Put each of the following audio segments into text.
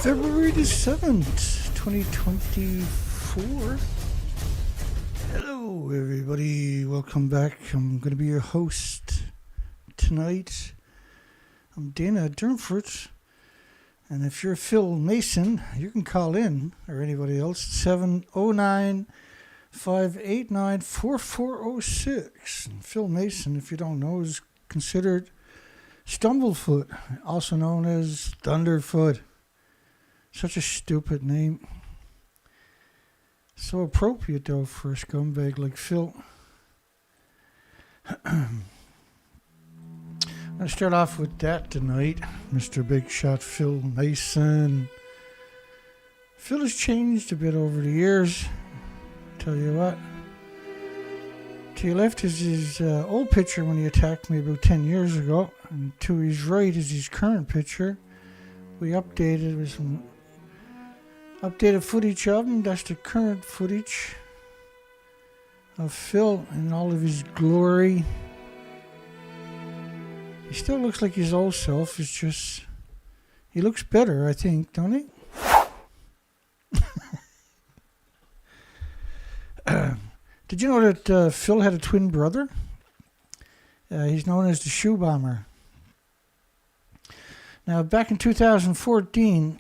February the 7th, 2024. Hello, everybody. Welcome back. I'm going to be your host tonight. I'm Dana Durnford. And if you're Phil Mason, you can call in, or anybody else, 709-589-4406. And Phil Mason, if you don't know, is considered Stumblefoot, also known as Thunderford. Such a stupid name. So appropriate, though, for a scumbag like Phil. I'm going to start off with that tonight. Mr. Big Shot Phil Mason. Phil has changed a bit over the years. Tell you what. To your left is his old picture when he attacked me about 10 years ago. And to his right is his current picture. We updated with some updated footage of him. That's the current footage of Phil in all of his glory. He still looks like his old self. It's just, he looks better, I think, don't he? Did you know that Phil had a twin brother? He's known as the Shoe Bomber. Now, back in 2014,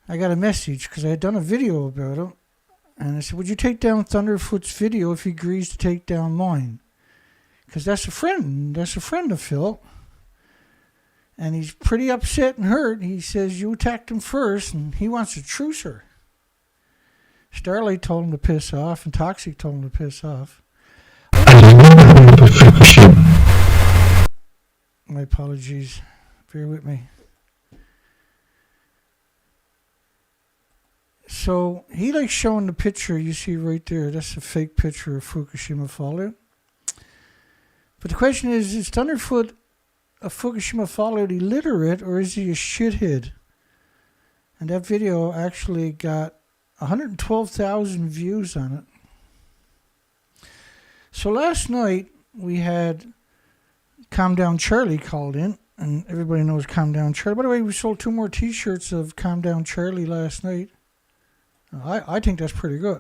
I got a message because I had done a video about him. And I said, would you take down Thunderfoot's video if he agrees to take down mine? Because that's a friend. That's a friend of Phil. And he's pretty upset and hurt. He says, you attacked him first, and he wants a trucer. Starlight told him to piss off, and Toxic told him to piss off. My apologies. Bear with me. So he likes showing the picture you see right there. That's a fake picture of Fukushima fallout. But the question is Thunderfoot a Fukushima fallout illiterate, or is he a shithead? And that video actually got 112,000 views on it. So last night we had Calm Down Charlie called in, and everybody knows Calm Down Charlie. By the way, we sold 2 more t-shirts of Calm Down Charlie last night. I think that's pretty good.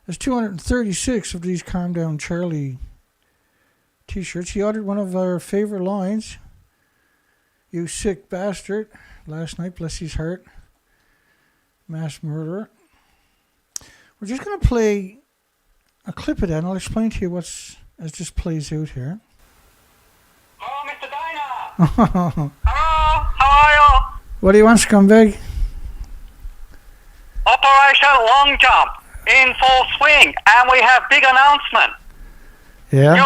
There's 236 of these Calm Down Charlie t-shirts. He ordered one of our favorite lines, "You sick bastard," last night, bless his heart. Mass murderer. We're just going to play a clip of that, and I'll explain to you as this plays out here. Hello, Mr. Diner. Hello, How are you? what do you want, scumbag? Operation Long Jump in full swing, and we have big announcement. Yeah? New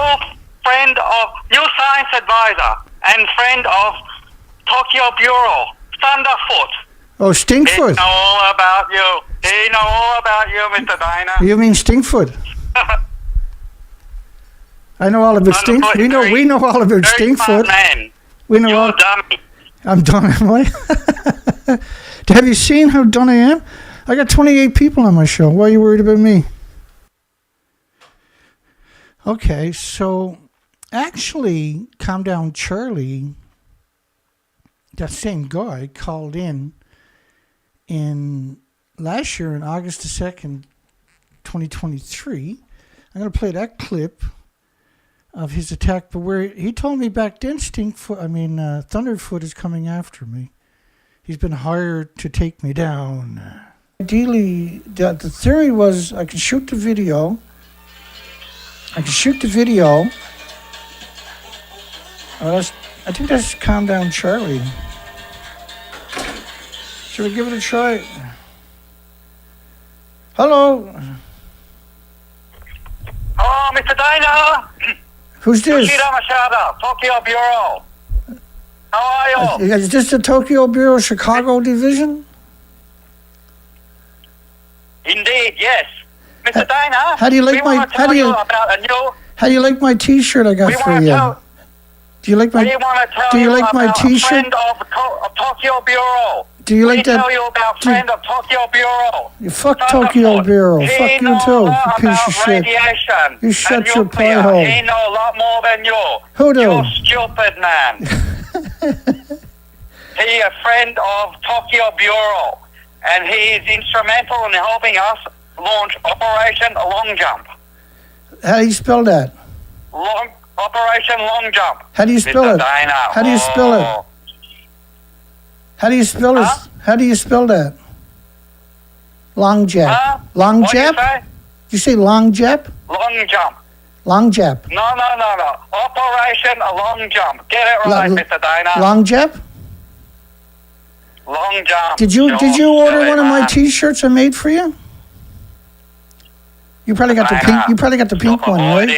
science advisor and friend of Tokyo Bureau, Thunderfoot. Oh, Stinkfoot. He know all about you. He know all about you, Mr. Diner. You mean Stinkfoot? I know all about Stinkfoot. We know all about Stinkfoot. Man. We know You're all. dummy. I'm done, am I? Have you seen how done I am? I got 28 people on my show. Why are you worried about me? Okay, so actually, Calm Down Charlie, that same guy, called in last year, on August the 2nd, 2023. I'm going to play that clip of his attack, but where he told me back then, Thunderfoot is coming after me. He's been hired to take me down. Ideally, the theory was I could shoot the video. I think that's Calm Down Charlie. Should we give it a try? Hello. Hello, Mr. Diner. Who's this? Tokyo Bureau. How are you? Is this the Tokyo Bureau Chicago division? Indeed, yes. Mr. Diner, how do you like my t-shirt I got for you? Do you like my t-shirt? Friend of Tokyo Bureau. Do you like that? Tell you about friend of Tokyo Bureau. You fuck Tokyo Bureau. Fuck you too, you piece of shit. Radiation. You shut your pie hole. He know a lot more than you. Who do? You're stupid, man. He a friend of Tokyo Bureau, and he is instrumental in helping us launch Operation Long Jump. How do you spell that? Operation Long Jump. How do you spell Mr. it? Dana. How do you spell it? How do you spell it? Huh? How do you spell that? Long Jap. Huh? Long What Jap? you say? Did you say Long Jap? Long Jump. Long Jap. No. Operation Long Jump. Get it right, Mr. Dana. Long Jap? Long Jump. Did you Sure, order silly one of my man. T-shirts I made for you? You probably got the pink. You probably got the pink one, right?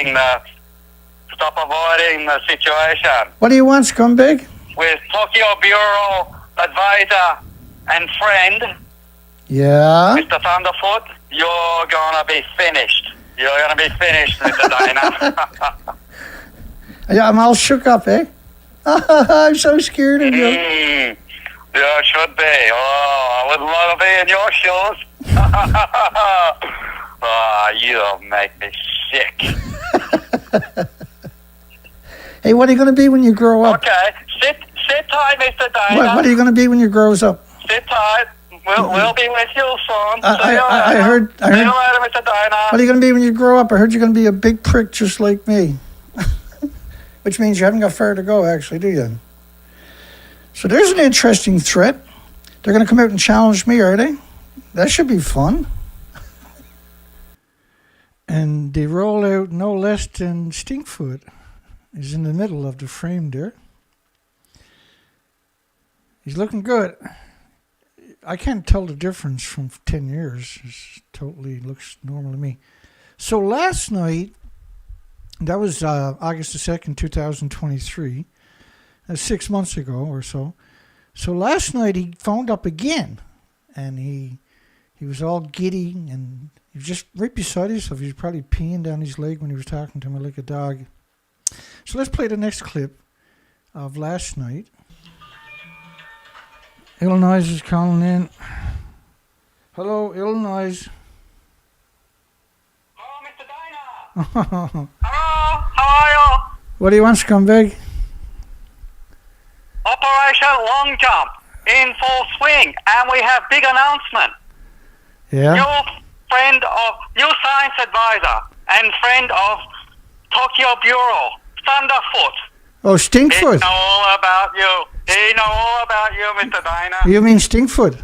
Stop avoiding the situation. What do you want, scumbag? With Tokyo Bureau advisor and friend, Yeah. Mr. Thunderfoot, you're gonna be finished. You're gonna be finished, Mr. Dana. Yeah, I'm all shook up, eh? I'm so scared of you. You should be. Oh, I would love to be in your shoes. Oh, you make me sick. Hey, what are you going to be when you grow up? Okay, sit tight, Mr. Dana. What are you going to be when you grows up? Sit tight. We'll be with you soon. I heard. See you later, Mr. Dana. What are you going to be when you grow up? I heard you're going to be a big prick just like me. Which means you haven't got far to go, actually, do you? So there's an interesting threat. They're going to come out and challenge me, are they? That should be fun. And they roll out no less than Stinkfoot is in the middle of the frame there. He's looking good. I can't tell the difference from 10 years. It totally looks normal to me. So last night, that was August the 2nd, 2023. That's 6 months ago or so. So last night he phoned up again, and he was all giddy, and he was just right beside himself. He was probably peeing down his leg when he was talking to me like a dog. So let's play the next clip of last night. Illinois is calling in. Hello, Illinois. Hello, Mr. Dana. Hello, how are you? What do you want, scumbag? Operation Long Jump in full swing, and we have big announcement. Yeah? New science advisor and friend of Tokyo Bureau, Thunderfoot. Oh, He Stinkfoot. know all about you. He know all about you, Mr. Dana. You mean Stinkfoot?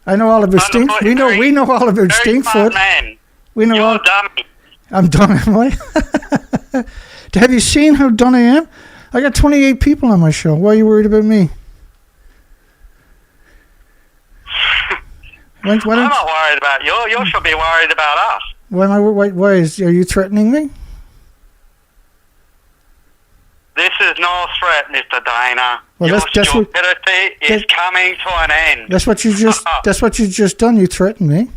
I know all about Stink. We know all about Very Stinkfoot. smart man. We know You're all. dummy. I'm done, am I? Have you seen how done I am? I got 28 people on my show. Why are you worried about me? I'm not worried about you. You should be worried about us. Are you threatening me? This is no threat, Mr. Dana. Well, Your that's stupidity is coming to an end. That's what you just done. You threatened me.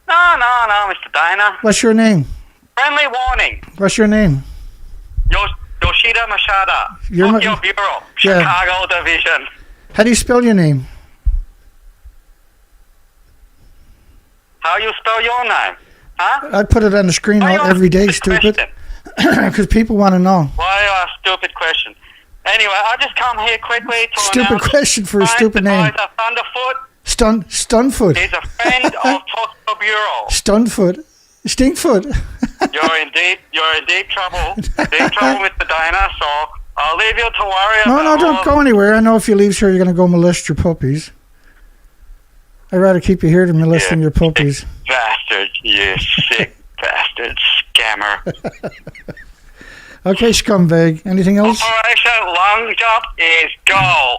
No, Mr. Dana. What's your name? Friendly warning. What's your name? Yoshida Mashada. You're Tokyo not- Bureau. Yeah. Chicago Division. How do you spell your name? How you spell your name? Huh? I put it on the screen Why you ask every day, stupid stupid. question? Because people want to know. Why you ask stupid question? Anyway, I just come here quickly to Stupid announce question for a Science stupid name. advisor Thunderfoot Stunfoot. is a friend of Tokyo Bureau. Stunfoot. Stinkfoot. You're in deep trouble. Deep trouble with the Dana, so I'll leave you to worry about No, don't go anywhere. I know if you leave here, you're going to go molest your puppies. I'd rather keep you here than molesting your puppies. Sick bastard, you sick bastard scammer. Okay, scumbag. Anything else? Operation Long Jump is go.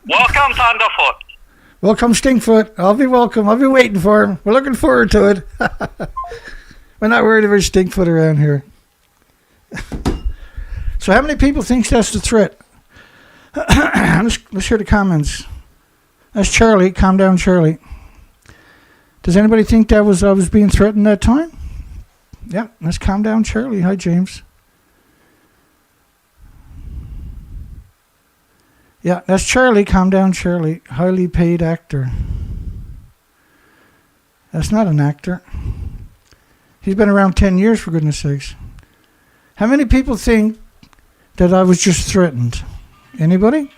Welcome, Thunderfoot. Welcome, Stinkfoot. I'll be welcome. I'll be waiting for him. We're looking forward to it. We're not worried about Stinkfoot around here. So how many people think that's the threat? Let's hear the comments. That's Charlie. Calm down, Charlie. Does anybody think I was being threatened that time? Yeah, let's calm down, Charlie. Hi, James. Yeah, that's Charlie. Calm down, Charlie. Highly paid actor. That's not an actor. He's been around 10 years, for goodness sakes. How many people think that I was just threatened? Anybody?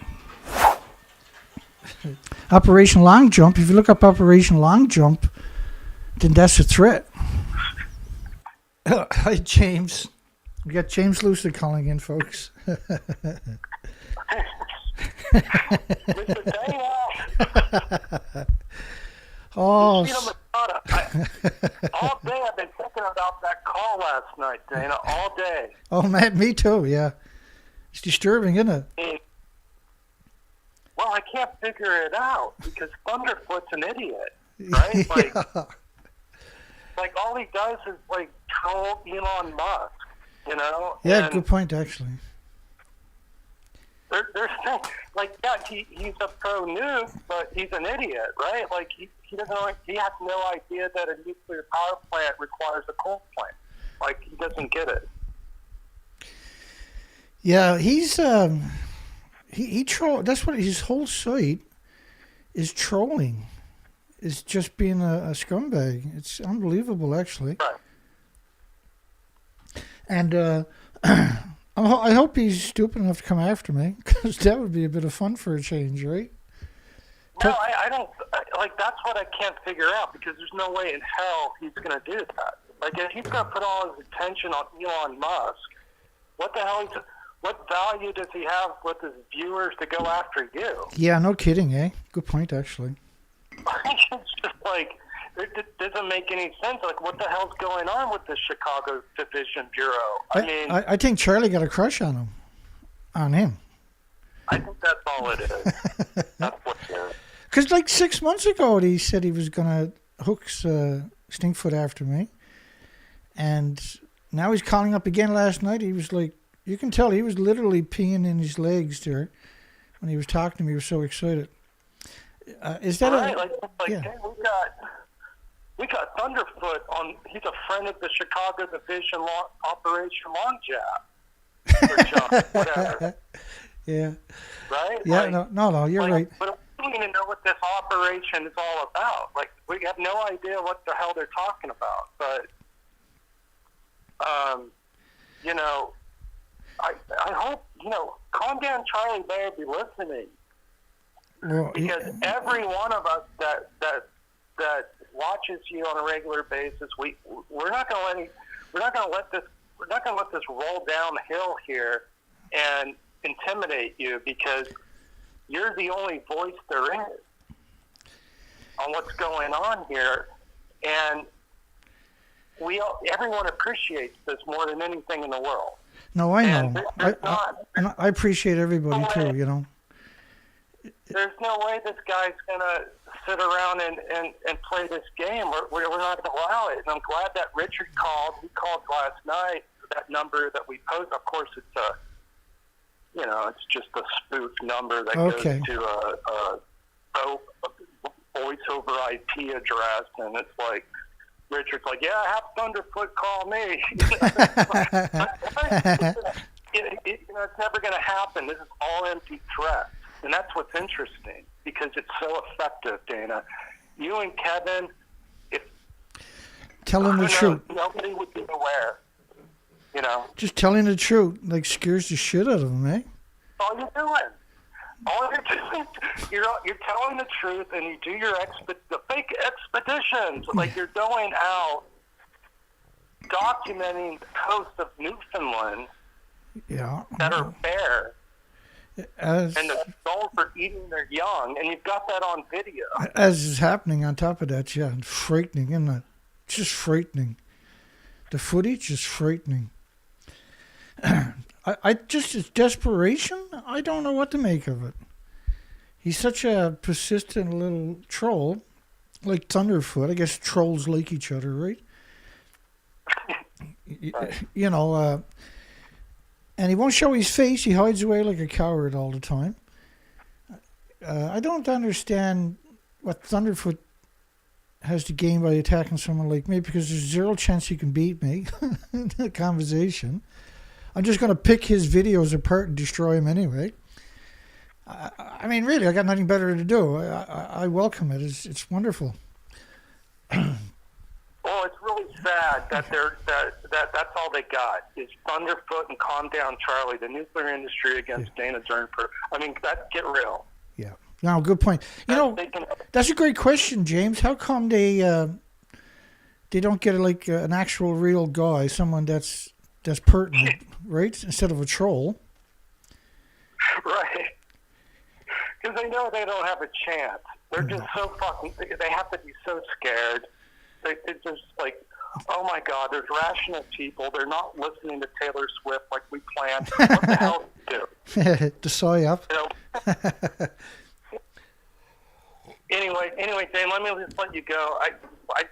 Operation Long Jump. If you look up Operation Long Jump, then that's a threat. Hi, James. We got James Lucy calling in, folks. Mr. Dana. Oh, All day I've been thinking about that call last night, Dana. All day. oh, man, me too. Yeah, it's disturbing, isn't it? Well, I can't figure it out because Thunderfoot's an idiot, right? Yeah. Like all he does is like troll Elon Musk, you know? Yeah, And good point, actually. There's like, yeah, he's a pro nuke, but he's an idiot, right? Like he doesn't know, he has no idea that a nuclear power plant requires a coal plant. Like he doesn't get it. Yeah, he's he troll. That's what his whole site is, trolling. Is just being a scumbag. It's unbelievable, actually. Right. And I hope he's stupid enough to come after me, because that would be a bit of fun for a change, right? No, I don't. Like that's what I can't figure out because there's no way in hell he's going to do that. Like if he's going to put all his attention on Elon Musk, what the hell? What value does he have with his viewers to go after you? Yeah, no kidding, eh? Good point, actually. It's just like it doesn't make any sense. Like what the hell's going on with the Chicago Division Bureau? I think Charlie got a crush on him. I think that's all it is. That's what it is. Because like 6 months ago, he said he was going to hook Stinkfoot after me. And now he's calling up again last night. He was like, you can tell he was literally peeing in his legs there when he was talking to me. He was so excited. Is that right? yeah. Hey, we got Thunderfoot on. He's a friend of the Chicago Division Operation Long Jap. Or Jump, whatever. Yeah. Right? Yeah. No. You're right. But we don't even know what this operation is all about. Like we have no idea what the hell they're talking about. But, you know, I hope Calm Down Charlie better be listening. Well, Because every one of us that watches you on a regular basis, we're not going to let this roll downhill here and intimidate you because you're the only voice there is on what's going on here, and everyone appreciates this more than anything in the world. No, I And know. I appreciate everybody too. You know. There's no way this guy's gonna sit around and play this game. We're not gonna allow it. And I'm glad that Richard called. He called last night. That number that we post. Of course, it's just a spoof number that goes to a voice over IP address, and it's like Richard's like, yeah, have Thunderfoot call me. It's never gonna happen. This is all empty threats. And that's what's interesting because it's so effective, Dana. You and Kevin, telling the truth. Nobody would be aware. Just telling the truth, like, scares the shit out of them, eh? All you're doing. All you're doing, you're telling the truth, and you do your the fake expeditions. Like you're going out, documenting the coast of Newfoundland that are bare. And the dolls are eating their young, and you've got that on video. As is happening on top of that, yeah, and frightening, isn't it? Just frightening. The footage is frightening. It's desperation. I don't know what to make of it. He's such a persistent little troll, like Thunderfoot. I guess trolls like each other, right? Right. And he won't show his face. He hides away like a coward all the time. I don't understand what Thunderfoot has to gain by attacking someone like me, because there's zero chance he can beat me in a conversation. I'm just going to pick his videos apart and destroy him anyway. I mean, really, I got nothing better to do. I welcome it. It's wonderful. Well, it's really sad that that's all they got is Thunderfoot and Calm Down Charlie, the nuclear industry against Dana Durnford. I mean, get real. Yeah. No, good point. You know, that's a great question, James. How come they don't get like an actual real guy, someone that's pertinent, right, instead of a troll? Right. Because they know they don't have a chance. They're just so fucking. They have to be so scared. It's just like, oh my God, there's rational people. They're not listening to Taylor Swift like we planned. What the hell do? To soy up. You know? Anyway, Dane, let me just let you go. I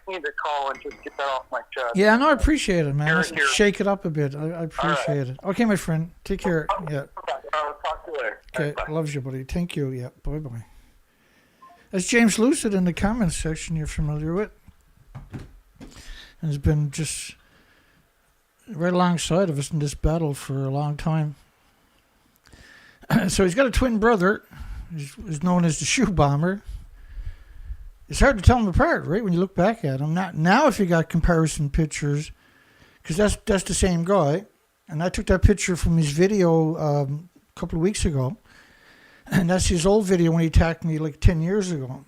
need to call and just get that off my chest. Yeah, no, I appreciate it, man. Here. Shake it up a bit. I appreciate it. Okay, my friend. Take care. Yeah. I'll talk to you later. Okay, Bye. loves you, buddy. Thank you. Yeah, bye-bye. That's James Lucid in the comments section you're familiar with. And has been just right alongside of us in this battle for a long time. So he's got a twin brother. He's known as the Shoe Bomber. It's hard to tell them apart, right, when you look back at them. Now if you got comparison pictures, because that's the same guy. And I took that picture from his video a couple of weeks ago. And that's his old video when he attacked me like 10 years ago.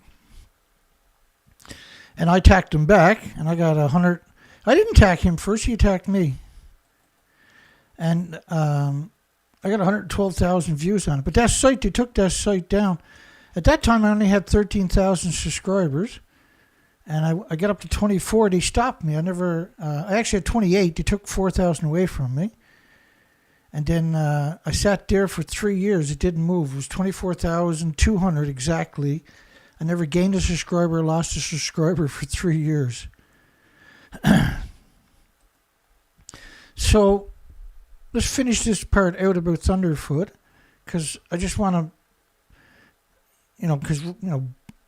And I attacked him back, and I got 100. I didn't attack him first, he attacked me. And I got 112,000 views on it. But that site, they took that site down. At that time, I only had 13,000 subscribers. And I got up to 24. They stopped me. I actually had 28. They took 4,000 away from me. And then I sat there for 3 years. It didn't move. It was 24,200 exactly. I never gained a subscriber, lost a subscriber for 3 years. So let's finish this part out about Thunderfoot, because I just want to, because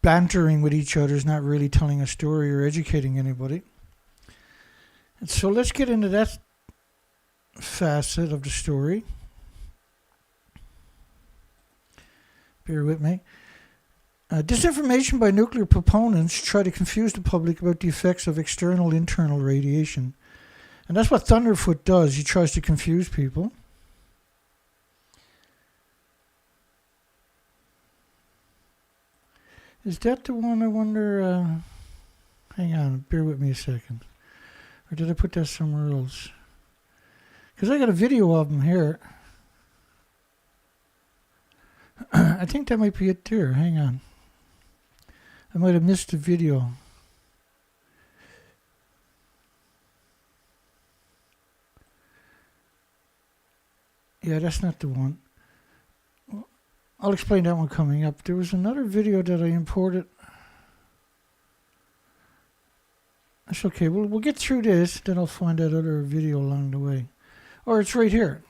bantering with each other is not really telling a story or educating anybody. And so let's get into that facet of the story. Bear with me. Disinformation by nuclear proponents try to confuse the public about the effects of external internal radiation. And that's what Thunderfoot does. He tries to confuse people. Is that the one I wonder? Hang on, bear with me a second. Or did I put that somewhere else? Because I got a video of him here. I think that might be it there. Hang on. I might have missed the video. Yeah, that's not the one. I'll explain that one coming up. There was another video that I imported. That's okay. We'll get through this, then I'll find that other video along the way. Or it's right here.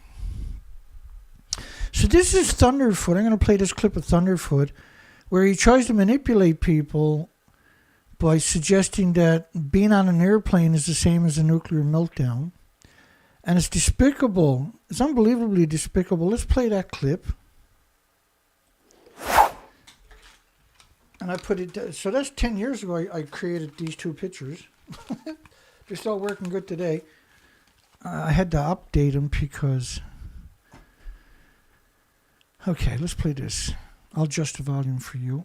So this is Thunderfoot. I'm going to play this clip of Thunderfoot where he tries to manipulate people by suggesting that being on an airplane is the same as a nuclear meltdown. And it's despicable. It's unbelievably despicable. Let's play that clip. And I put it, so that's 10 years ago I created these two pictures. They're still working good today. I had to update them because... Okay, let's play this. I'll adjust the volume for you.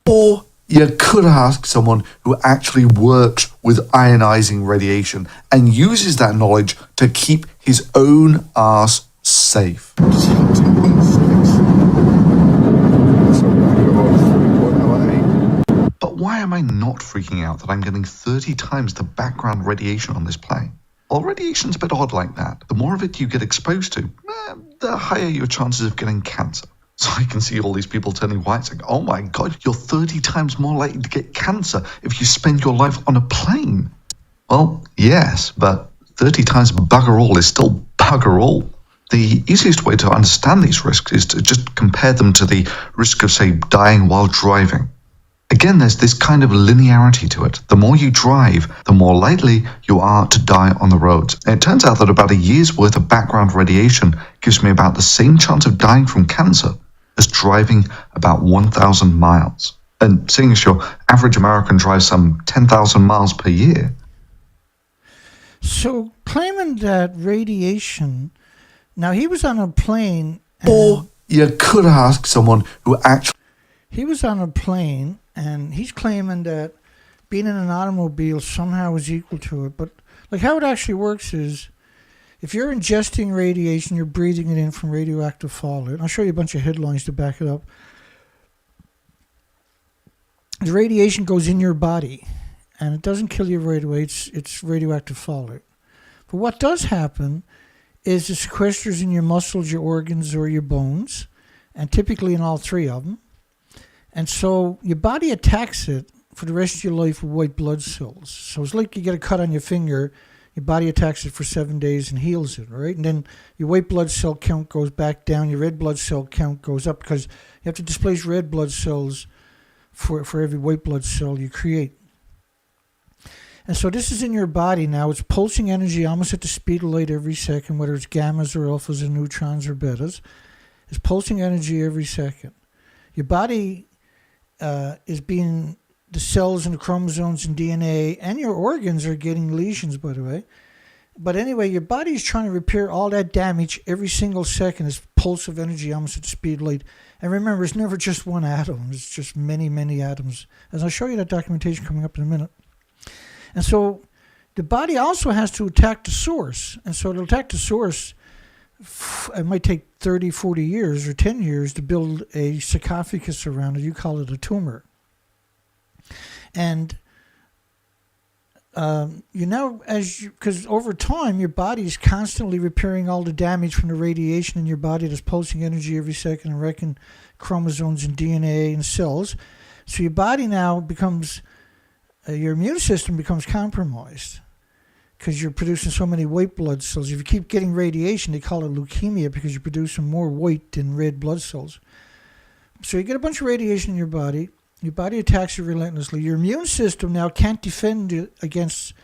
Or you could ask someone who actually works with ionizing radiation and uses that knowledge to keep his own arse safe. But why am I not freaking out that I'm getting 30 times the background radiation on this plane? Well, radiation's a bit odd like that. The more of it you get exposed to, the higher your chances of getting cancer. So I can see all these people turning white saying, oh my God, you're 30 times more likely to get cancer if you spend your life on a plane. Well, yes, but 30 times bugger all is still bugger all. The easiest way to understand these risks is to just compare them to the risk of, say, dying while driving. Again, there's this kind of linearity to it. The more you drive, the more likely you are to die on the roads. And it turns out that about a year's worth of background radiation gives me about the same chance of dying from cancer as driving about 1,000 miles. And seeing as your average American drives some 10,000 miles per year, So claiming that radiation. Now he was on a plane. Or you could ask someone who actually... He was on a plane, and he's claiming that being in an automobile somehow is equal to it. But like how it actually works is, if you're ingesting radiation, you're breathing it in from radioactive fallout. I'll show you a bunch of headlines to back it up. The radiation goes in your body, and it doesn't kill you right away. It's radioactive fallout. But what does happen is it sequesters in your muscles, your organs, or your bones, and typically in all three of them. And so your body attacks it for the rest of your life with white blood cells. So it's like you get a cut on your finger, your body attacks it for 7 days and heals it, right? And then your white blood cell count goes back down, your red blood cell count goes up, because you have to displace red blood cells for every white blood cell you create. And so this is in your body now. It's pulsing energy almost at the speed of light every second, whether it's gammas or alphas or neutrons or betas. It's pulsing energy every second. Your body is being, the cells and the chromosomes and DNA and your organs are getting lesions, by the way. But anyway, your body is trying to repair all that damage every single second. It's pulse of energy almost at the speed of light. And remember, it's never just one atom. It's just many, many atoms. As I'll show you that documentation coming up in a minute. And so the body also has to attack the source. And so to attack the source, it might take 30, 40 years or 10 years to build a sarcophagus around it. You call it a tumor. And because over time, your body is constantly repairing all the damage from the radiation in your body that's pulsing energy every second and wrecking chromosomes and DNA and cells. So your body now becomes, your immune system becomes compromised because you're producing so many white blood cells. If you keep getting radiation, they call it leukemia because you're producing more white than red blood cells. So you get a bunch of radiation in your body attacks you relentlessly. Your immune system now can't defend you against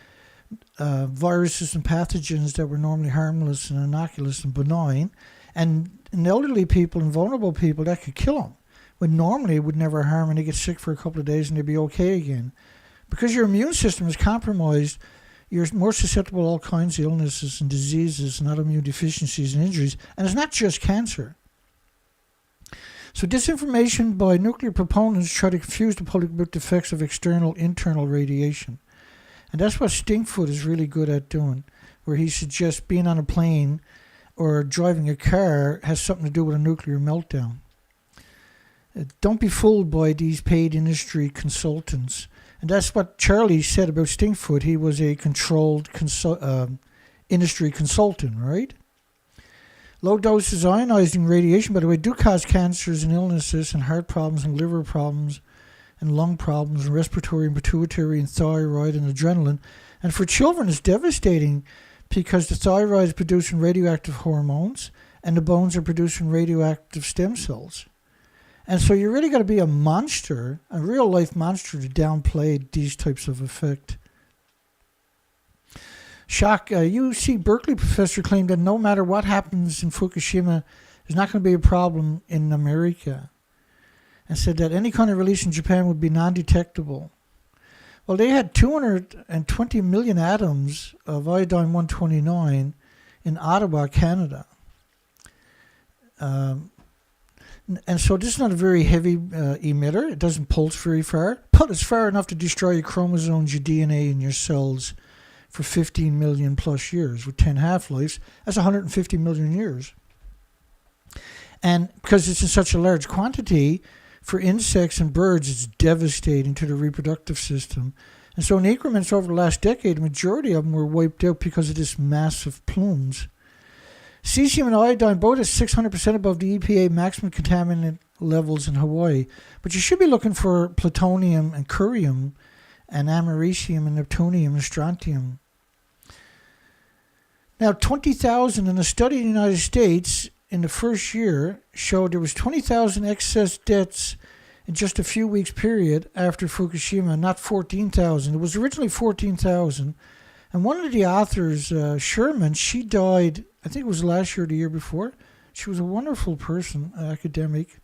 viruses and pathogens that were normally harmless and innocuous and benign. And in elderly people and vulnerable people, that could kill them, when normally it would never harm, and they get sick for a couple of days and they'd be okay again. Because your immune system is compromised, you're more susceptible to all kinds of illnesses and diseases and autoimmune deficiencies and injuries. And it's not just cancer. So disinformation by nuclear proponents try to confuse the public about the effects of internal radiation. And that's what Stinkfoot is really good at doing, where he suggests being on a plane or driving a car has something to do with a nuclear meltdown. Don't be fooled by these paid industry consultants. And that's what Charlie said about Stinkfoot. He was a controlled industry consultant, right? Low doses ionizing radiation, by the way, do cause cancers and illnesses and heart problems and liver problems and lung problems and respiratory and pituitary and thyroid and adrenaline. And for children, it's devastating because the thyroid is producing radioactive hormones and the bones are producing radioactive stem cells. And so you really got to be a monster, a real-life monster, to downplay these types of effect. Shock, UC Berkeley professor claimed that no matter what happens in Fukushima, there's not going to be a problem in America, and said that any kind of release in Japan would be non-detectable. Well, they had 220 million atoms of iodine-129 in Ottawa, Canada. And so this is not a very heavy emitter. It doesn't pulse very far, but it's far enough to destroy your chromosomes, your DNA, and your cells for 15 million plus years with 10 half-lives. That's 150 million years. And because it's in such a large quantity, for insects and birds, it's devastating to the reproductive system. And so in increments over the last decade, the majority of them were wiped out because of this massive plumes. Cesium and iodine both at 600% above the EPA maximum contaminant levels in Hawaii. But you should be looking for plutonium and curium and americium and neptunium and strontium. Now, 20,000 in a study in the United States in the first year showed there was 20,000 excess deaths in just a few weeks period after Fukushima, not 14,000. It was originally 14,000. And one of the authors, Sherman, she died, I think it was last year or the year before. She was a wonderful person, academic.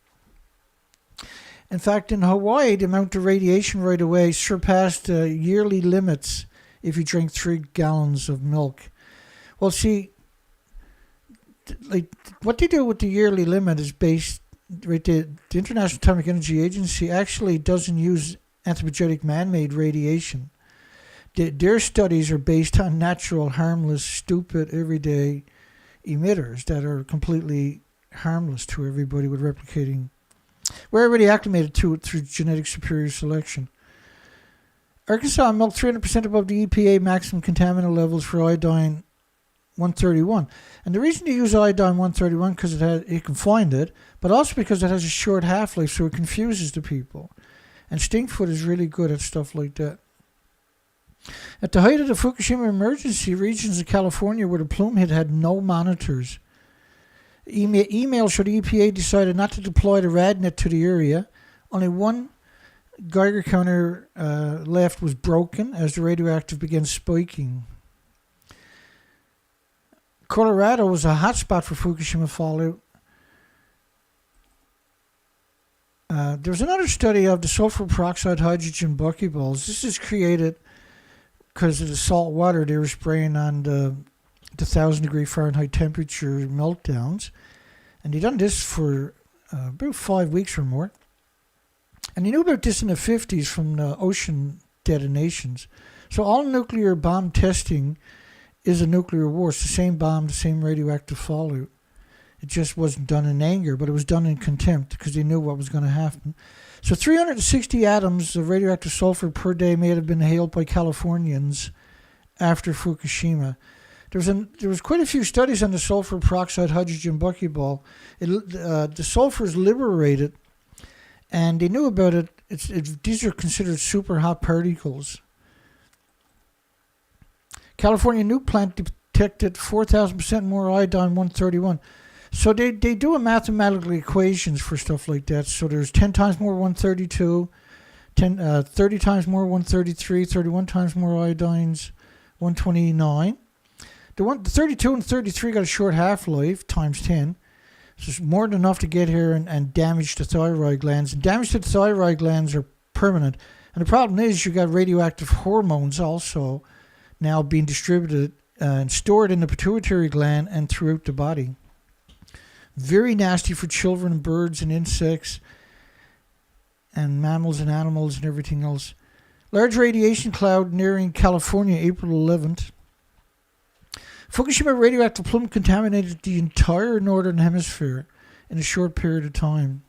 In fact, in Hawaii, the amount of radiation right away surpassed yearly limits if you drink 3 gallons of milk. Well, see, like what they do with the yearly limit is based, right? The International Atomic Energy Agency actually doesn't use anthropogenic man-made radiation. Their studies are based on natural, harmless, stupid, everyday emitters that are completely harmless to everybody with replicating. We're already acclimated to it through genetic superior selection. Arkansas milk 300% above the EPA maximum contaminant levels for iodine 131. And the reason they use iodine 131 because you can find it, but also because it has a short half-life, so it confuses the people. And Stinkfoot is really good at stuff like that. At the height of the Fukushima emergency, regions of California where the plume hit had no monitors. Email showed the EPA decided not to deploy the RadNet to the area. Only one Geiger counter left was broken as the radioactive began spiking. Colorado was a hotspot for Fukushima fallout. There was another study of the sulfur peroxide hydrogen buckyballs. This is created because of the salt water they were spraying on the 1,000-degree Fahrenheit temperature meltdowns. And they done this for about 5 weeks or more. And they knew about this in the 50s from the ocean detonations. So all nuclear bomb testing is a nuclear war. It's the same bomb, the same radioactive fallout. It just wasn't done in anger, but it was done in contempt because they knew what was going to happen. So 360 atoms of radioactive sulfur per day may have been inhaled by Californians after Fukushima. There was quite a few studies on the sulfur peroxide hydrogen buckyball. The sulfur is liberated, and they knew about it. These are considered super hot particles. California nuke plant detected 4,000% more iodine 131. So they do a mathematical equations for stuff like that. So there's 10 times more 132, 30 times more 133, 31 times more iodines 129. The 32 and 33 got a short half-life, times 10. So it's more than enough to get here and damage the thyroid glands. And damage to the thyroid glands are permanent. And the problem is you got radioactive hormones also now being distributed and stored in the pituitary gland and throughout the body. Very nasty for children and birds and insects and mammals and animals and everything else. Large radiation cloud nearing California, April 11th. Fukushima radioactive plume contaminated the entire northern hemisphere in a short period of time.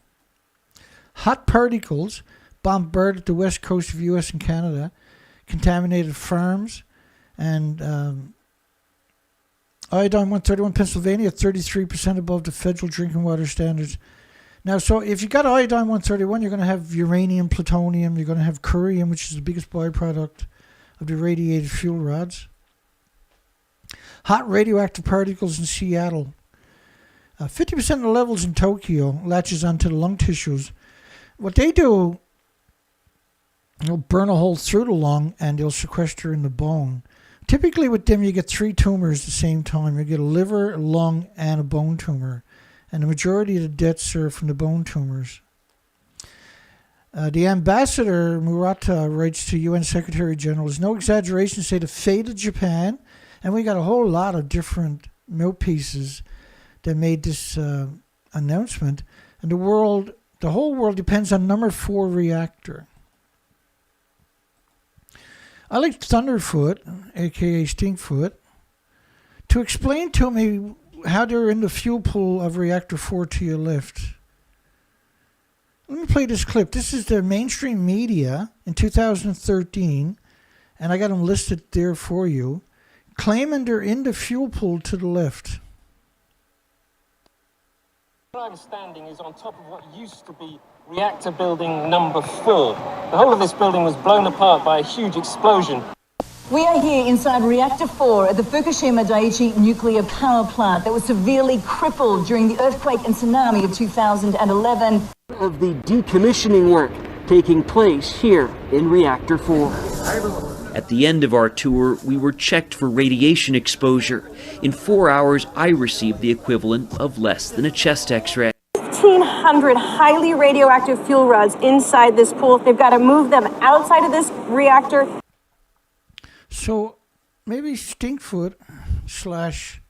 Hot particles bombarded the west coast of U.S. and Canada, contaminated farms, and iodine 131 Pennsylvania, 33% above the federal drinking water standards. Now, so if you got iodine 131, you're going to have uranium, plutonium, you're going to have curium, which is the biggest byproduct of the radiated fuel rods. Hot radioactive particles in Seattle. 50% of the levels in Tokyo latches onto the lung tissues. What they do, they'll burn a hole through the lung and they'll sequester in the bone. Typically with them, you get 3 tumors at the same time. You get a liver, a lung, and a bone tumor. And the majority of the deaths are from the bone tumors. The ambassador, Murata, writes to UN Secretary General, "It's no exaggeration to say the fate of Japan," and we got a whole lot of different mouthpieces that made this announcement. And the whole world depends on number 4 reactor. I like Thunderfoot, aka Stinkfoot, to explain to me how they're in the fuel pool of reactor 4 to your left. Let me play this clip. This is the mainstream media in 2013, and I got them listed there for you, claiming they're in the fuel pool to the left. Where I was standing is on top of what used to be reactor building number 4. The whole of this building was blown apart by a huge explosion. We are here inside Reactor 4 at the Fukushima Daiichi nuclear power plant that was severely crippled during the earthquake and tsunami of 2011. Of the decommissioning work taking place here in Reactor 4. At the end of our tour, we were checked for radiation exposure. In 4 hours, I received the equivalent of less than a chest x-ray. 1,500 highly radioactive fuel rods inside this pool. They've got to move them outside of this reactor. So maybe Stinkfoot slash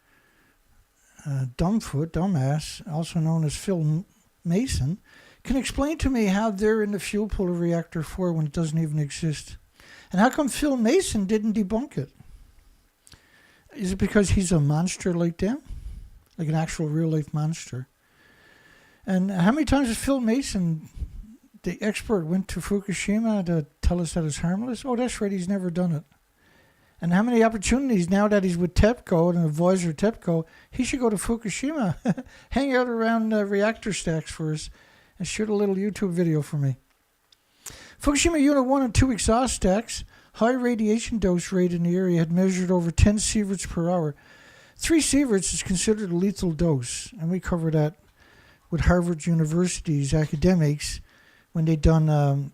Dumbfoot, dumbass, also known as Phil Mason, can explain to me how they're in the fuel pool of Reactor 4 when it doesn't even exist. And how come Phil Mason didn't debunk it? Is it because he's a monster like them? Like an actual real-life monster? And how many times has Phil Mason, the expert, went to Fukushima to tell us that it's harmless? Oh, that's right, he's never done it. And how many opportunities, now that he's with TEPCO and advisor TEPCO, he should go to Fukushima, hang out around reactor stacks for us, and shoot a little YouTube video for me. Fukushima Unit 1 and 2 exhaust stacks, high radiation dose rate in the area had measured over 10 sieverts per hour. 3 sieverts is considered a lethal dose, and we covered that with Harvard University's academics when they done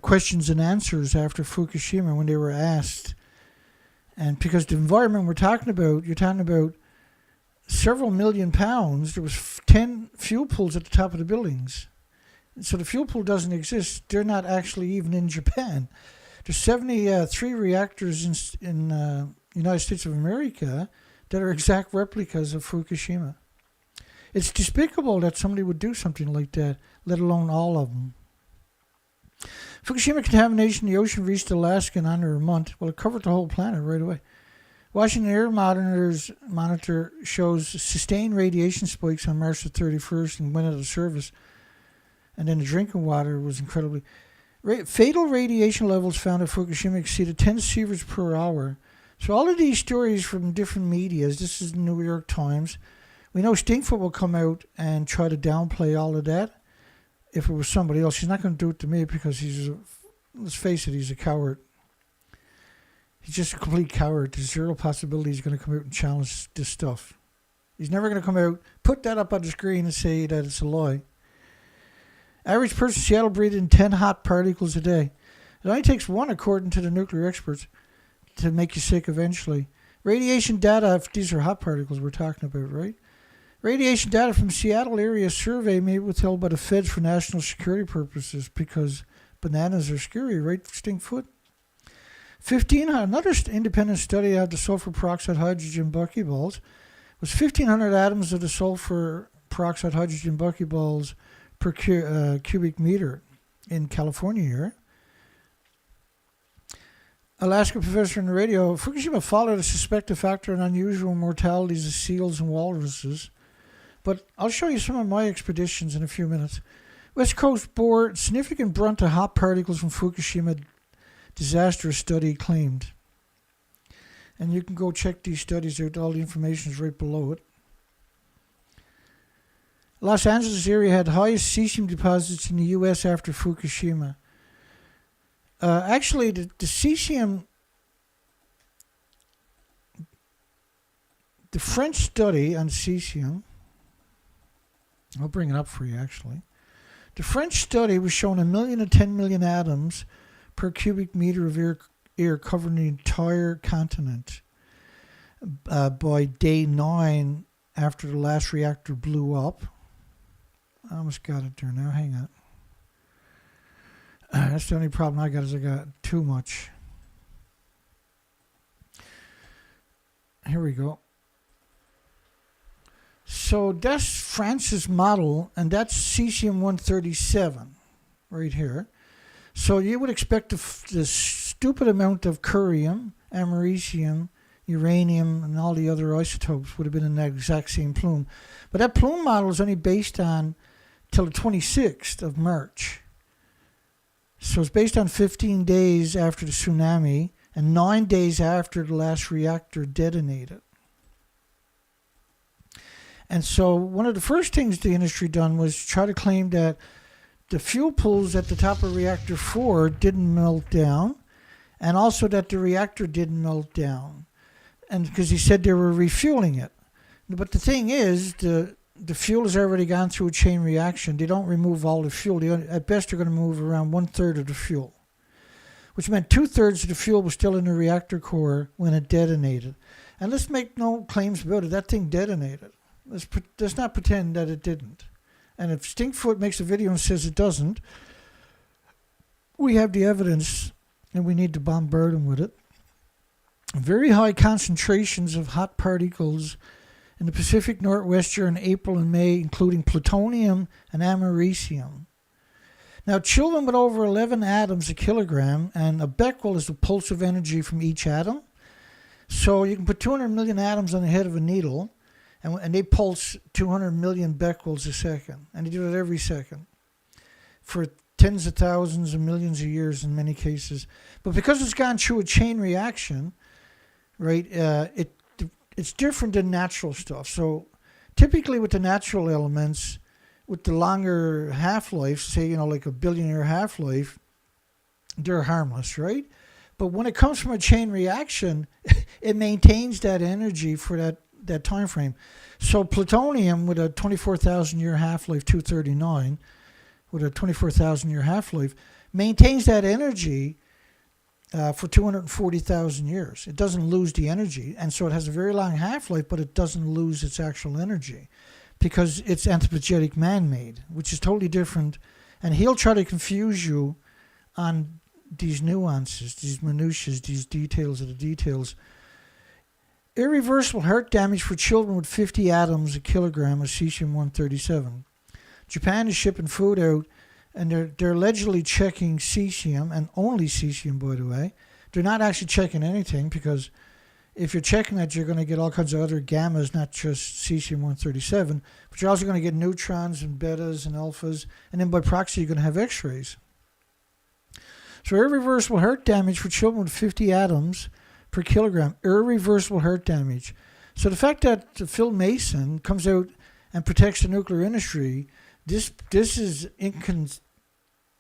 questions and answers after Fukushima when they were asked. And because the environment we're talking about, you're talking about several million pounds. There was 10 fuel pools at the top of the buildings. So the fuel pool doesn't exist. They're not actually even in Japan. There's 73 reactors in United States of America that are exact replicas of Fukushima. It's despicable that somebody would do something like that, let alone all of them. Fukushima contamination in the ocean reached Alaska in under a month. Well, it covered the whole planet right away. Washington Air Monitor shows sustained radiation spikes on March the 31st and went out of service. And then the drinking water was incredibly... Fatal radiation levels found at Fukushima exceeded 10 sieverts per hour. So all of these stories from different medias, this is the New York Times. We know Stinkfoot will come out and try to downplay all of that. If it was somebody else, he's not going to do it to me because let's face it, he's a coward. He's just a complete coward. There's zero possibility he's going to come out and challenge this stuff. He's never going to come out, put that up on the screen and say that it's a lie. Average person in Seattle breathed in 10 hot particles a day. It only takes one, according to the nuclear experts, to make you sick eventually. Radiation data, these are hot particles we're talking about, right? Radiation data from Seattle area survey may be withheld by the feds for national security purposes because bananas are scary, right, Stinkfoot? Another independent study of the sulfur peroxide hydrogen buckyballs was 1,500 atoms of the sulfur peroxide hydrogen buckyballs per cubic meter in California here. Alaska professor on the radio, Fukushima followed a suspected factor in unusual mortalities of seals and walruses. But I'll show you some of my expeditions in a few minutes. West Coast bore significant brunt of hot particles from Fukushima disaster study claimed. And you can go check these studies out. All the information is right below it. Los Angeles area had highest cesium deposits in the U.S. after Fukushima. Actually, the cesium, the French study on cesium, I'll bring it up for you actually. The French study was showing 1 million to 10 million atoms per cubic meter of air covering the entire continent by day 9 after the last reactor blew up. I almost got it there now, hang on. That's the only problem I got is I got too much. Here we go. So that's France's model, and that's cesium-137 right here. So you would expect the stupid amount of curium, americium, uranium, and all the other isotopes would have been in that exact same plume. But that plume model is only based on till the 26th of March. So it's based on 15 days after the tsunami and 9 days after the last reactor detonated. And so one of the first things the industry done was try to claim that the fuel pools at the top of reactor 4 didn't melt down, and also that the reactor didn't melt down. And because he said they were refueling it. But the thing is, the fuel has already gone through a chain reaction. They don't remove all the fuel. At best, they're going to move around 1/3 of the fuel, which meant 2/3 of the fuel was still in the reactor core when it detonated. And let's make no claims about it. That thing detonated. Let's not pretend that it didn't. And if Stinkfoot makes a video and says it doesn't, we have the evidence and we need to bombard him with it. very high concentrations of hot particles in the Pacific Northwest during April and May, including plutonium and americium. Now, children with over 11 atoms a kilogram, and a becquerel is the pulse of energy from each atom. So you can put 200 million atoms on the head of a needle, and they pulse 200 million becquerels a second. And they do that every second for tens of thousands and millions of years in many cases. But because it's gone through a chain reaction, right, it's different than natural stuff. So typically with the natural elements, with the longer half-life, say, like a billion-year half-life, they're harmless, right? But when it comes from a chain reaction, it maintains that energy for that time frame. So plutonium with a 24,000-year half-life, 239, with a 24,000-year half-life, maintains that energy for 240,000 years. It doesn't lose the energy, and so it has a very long half-life, but it doesn't lose its actual energy because it's anthropogenic man-made, which is totally different. And he'll try to confuse you on these nuances, these minutiae, these details of the details. Irreversible heart damage for children with 50 atoms a kilogram of cesium-137. Japan is shipping food out, and they're allegedly checking cesium, and only cesium, by the way. They're not actually checking anything, because if you're checking that, you're going to get all kinds of other gammas, not just cesium-137, but you're also going to get neutrons and betas and alphas, and then by proxy, you're going to have X-rays. So irreversible heart damage for children with 50 atoms per kilogram, irreversible heart damage. So the fact that Phil Mason comes out and protects the nuclear industry, this is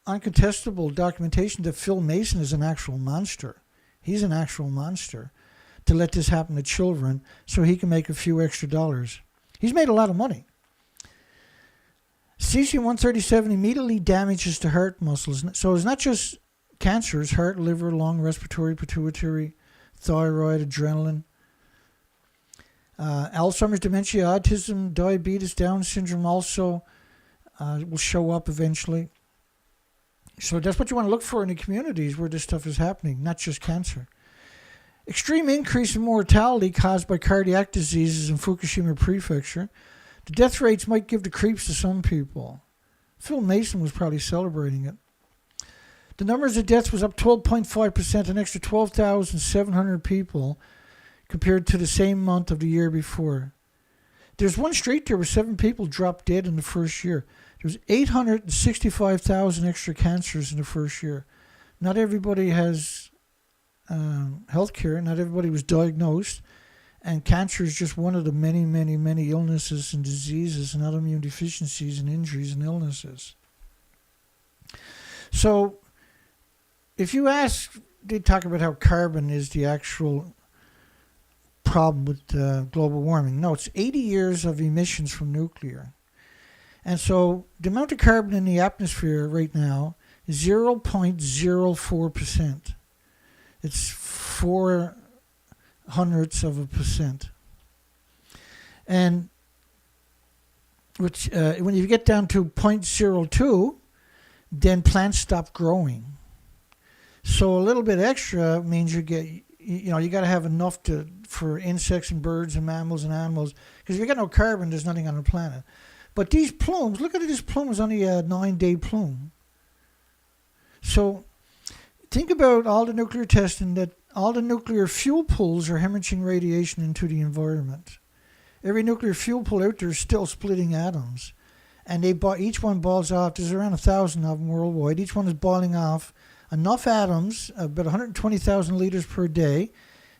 uncontestable documentation that Phil Mason is an actual monster. He's an actual monster to let this happen to children so he can make a few extra dollars. He's made a lot of money. Cesium-137 immediately damages the heart muscles. So it's not just cancers, heart, liver, lung, respiratory, pituitary, thyroid, adrenaline, Alzheimer's, dementia, autism, diabetes, Down syndrome also will show up eventually. So that's what you want to look for in the communities where this stuff is happening, not just cancer. Extreme increase in mortality caused by cardiac diseases in Fukushima Prefecture. The death rates might give the creeps to some people. Phil Mason was probably celebrating it. The numbers of deaths was up 12.5%, an extra 12,700 people compared to the same month of the year before. There's one street there where 7 people dropped dead in the first year. There was 865,000 extra cancers in the first year. Not everybody has health care. Not everybody was diagnosed. And cancer is just one of the many, many, many illnesses and diseases and autoimmune deficiencies and injuries and illnesses. So if you ask, they talk about how carbon is the actual problem with global warming. No, it's 80 years of emissions from nuclear. And so the amount of carbon in the atmosphere right now is 0.04%. It's 0.04%. And which when you get down to 0.02, then plants stop growing. So a little bit extra means you got to have enough for insects and birds and mammals and animals. Because if you got no carbon, there's nothing on the planet. But these plumes, look at it, this plume is only a 9-day plume. So think about all the nuclear testing, that all the nuclear fuel pools are hemorrhaging radiation into the environment. Every nuclear fuel pool out there is still splitting atoms. And each one balls off, there's around 1,000 of them worldwide. Each one is balling off enough atoms, about 120,000 liters per day,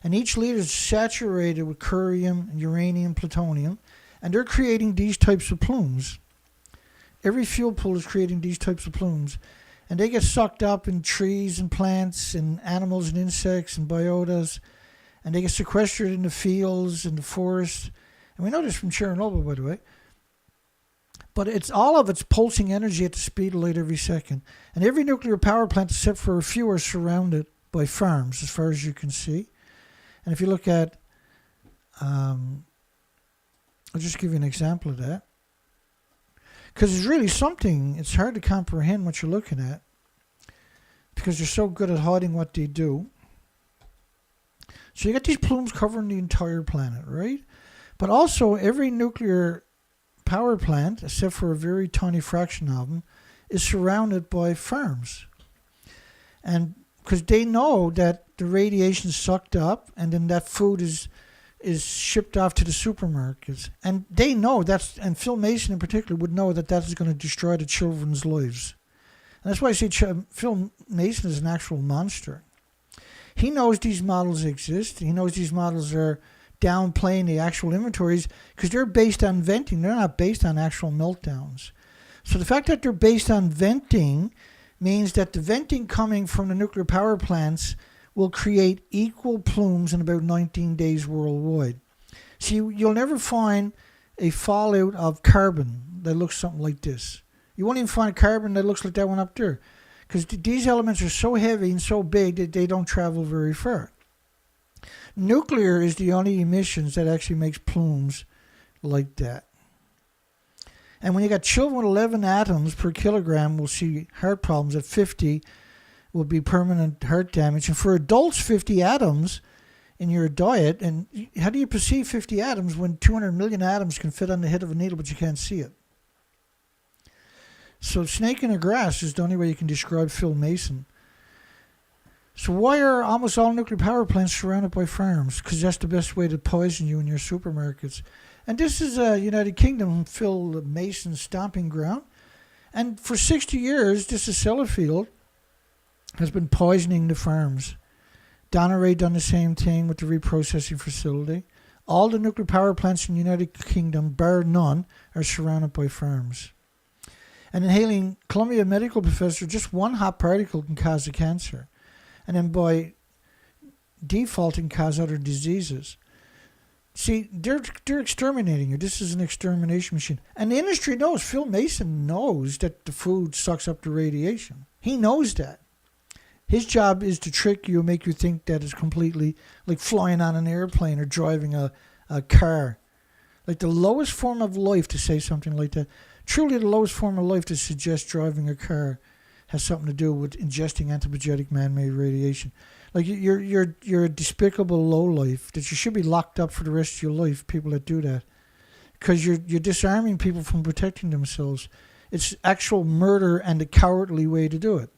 and each liter is saturated with curium, uranium, plutonium, and they're creating these types of plumes. Every fuel pool is creating these types of plumes, and they get sucked up in trees and plants and animals and insects and biotas, and they get sequestered in the fields and the forests. And we know this from Chernobyl, by the way. But it's pulsing energy at the speed of light every second. And every nuclear power plant, except for a few, are surrounded by farms, as far as you can see. And if you look at, I'll just give you an example of that. Because it's really something, it's hard to comprehend what you're looking at, because they're so good at hiding what they do. So you got these plumes covering the entire planet, right? But also every nuclear power plant, except for a very tiny fraction of them, is surrounded by farms. And because they know that the radiation is sucked up and then that food is shipped off to the supermarkets. And they know that's, and Phil Mason in particular would know that that is going to destroy the children's lives. And that's why I say Phil Mason is an actual monster. He knows these models exist. He knows these models are downplaying the actual inventories because they're based on venting. They're not based on actual meltdowns. So the fact that they're based on venting means that the venting coming from the nuclear power plants will create equal plumes in about 19 days worldwide. See, you'll never find a fallout of carbon that looks something like this. You won't even find carbon that looks like that one up there. Because these elements are so heavy and so big that they don't travel very far. Nuclear is the only emissions that actually makes plumes like that. And when you got children with 11 atoms per kilogram, we'll see heart problems. At 50 will be permanent heart damage. And for adults, 50 atoms in your diet. And how do you perceive 50 atoms when 200 million atoms can fit on the head of a needle, but you can't see it? So snake in the grass is the only way you can describe Phil Mason. So why are almost all nuclear power plants surrounded by farms? Because that's the best way to poison you in your supermarkets. And this is United Kingdom, Phil Mason's stomping ground. And for 60 years, this is Sellafield has been poisoning the farms. Donneray done the same thing with the reprocessing facility. All the nuclear power plants in the United Kingdom, bar none, are surrounded by farms. And inhaling Columbia medical professor, just one hot particle can cause a cancer. And then by default, it can cause other diseases. See, they're exterminating you. This is an extermination machine. And the industry knows, Phil Mason knows that the food sucks up the radiation. He knows that. His job is to trick you and make you think that it's completely like flying on an airplane or driving a car. Like the lowest form of life to say something like that. Truly the lowest form of life to suggest driving a car has something to do with ingesting anthropogenic man-made radiation. Like you're a despicable lowlife that you should be locked up for the rest of your life, people that do that. Because you're disarming people from protecting themselves. It's actual murder and a cowardly way to do it.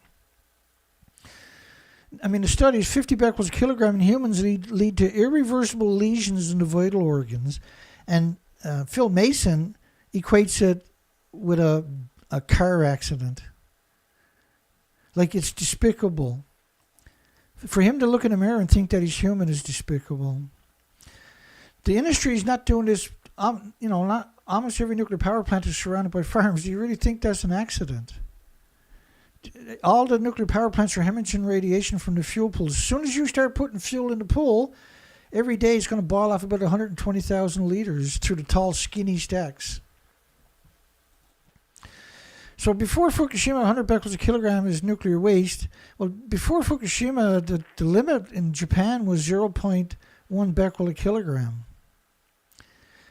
I mean, the studies, 50 becquerels a kilogram in humans lead to irreversible lesions in the vital organs. And Phil Mason equates it with a car accident. Like, it's despicable. For him to look in the mirror and think that he's human is despicable. The industry is not doing this, not almost every nuclear power plant is surrounded by farms. Do you really think that's an accident? All the nuclear power plants are hemorrhaging radiation from the fuel pools. As soon as you start putting fuel in the pool, every day it's going to boil off about 120,000 liters through the tall, skinny stacks. So before Fukushima, 100 becquerels a kilogram is nuclear waste. Well, before Fukushima, the limit in Japan was 0.1 becquerel a kilogram.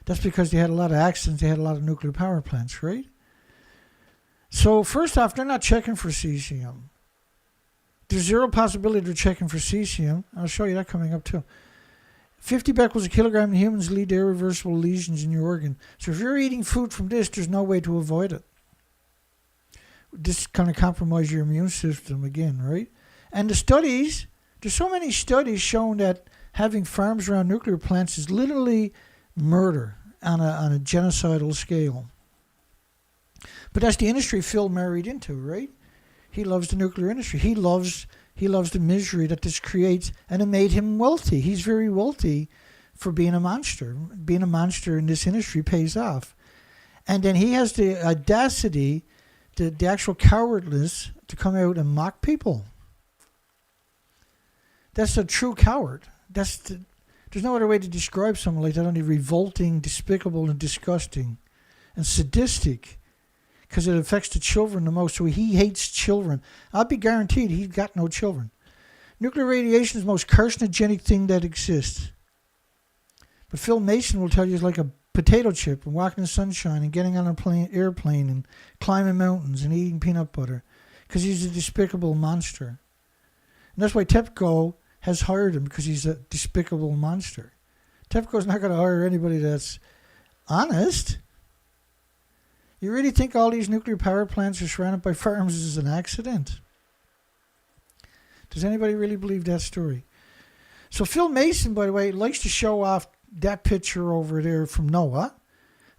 That's because they had a lot of accidents. They had a lot of nuclear power plants, right? So first off, they're not checking for cesium. There's zero possibility they're checking for cesium. I'll show you that coming up too. 50 becquerels a kilogram in humans lead to irreversible lesions in your organ. So if you're eating food from this, there's no way to avoid it. This kind of compromise your immune system again, right? And the studies, there's so many studies showing that having farms around nuclear plants is literally murder on a genocidal scale. But that's the industry Phil married into, right? He loves the nuclear industry. He loves the misery that this creates, and it made him wealthy. He's very wealthy for being a monster. Being a monster in this industry pays off. And then he has the audacity, the actual cowardness to come out and mock people. That's a true coward. There's no other way to describe someone like that, only revolting, despicable, and disgusting, and sadistic. Because it affects the children the most. So he hates children. I'll be guaranteed he's got no children. Nuclear radiation is the most carcinogenic thing that exists. But Phil Mason will tell you it's like a potato chip and walking in the sunshine and getting on an airplane and climbing mountains and eating peanut butter. Because he's a despicable monster. And that's why TEPCO has hired him because he's a despicable monster. TEPCO's not going to hire anybody that's honest. You really think all these nuclear power plants are surrounded by farms is an accident? Does anybody really believe that story? So Phil Mason, by the way, likes to show off that picture over there from NOAA.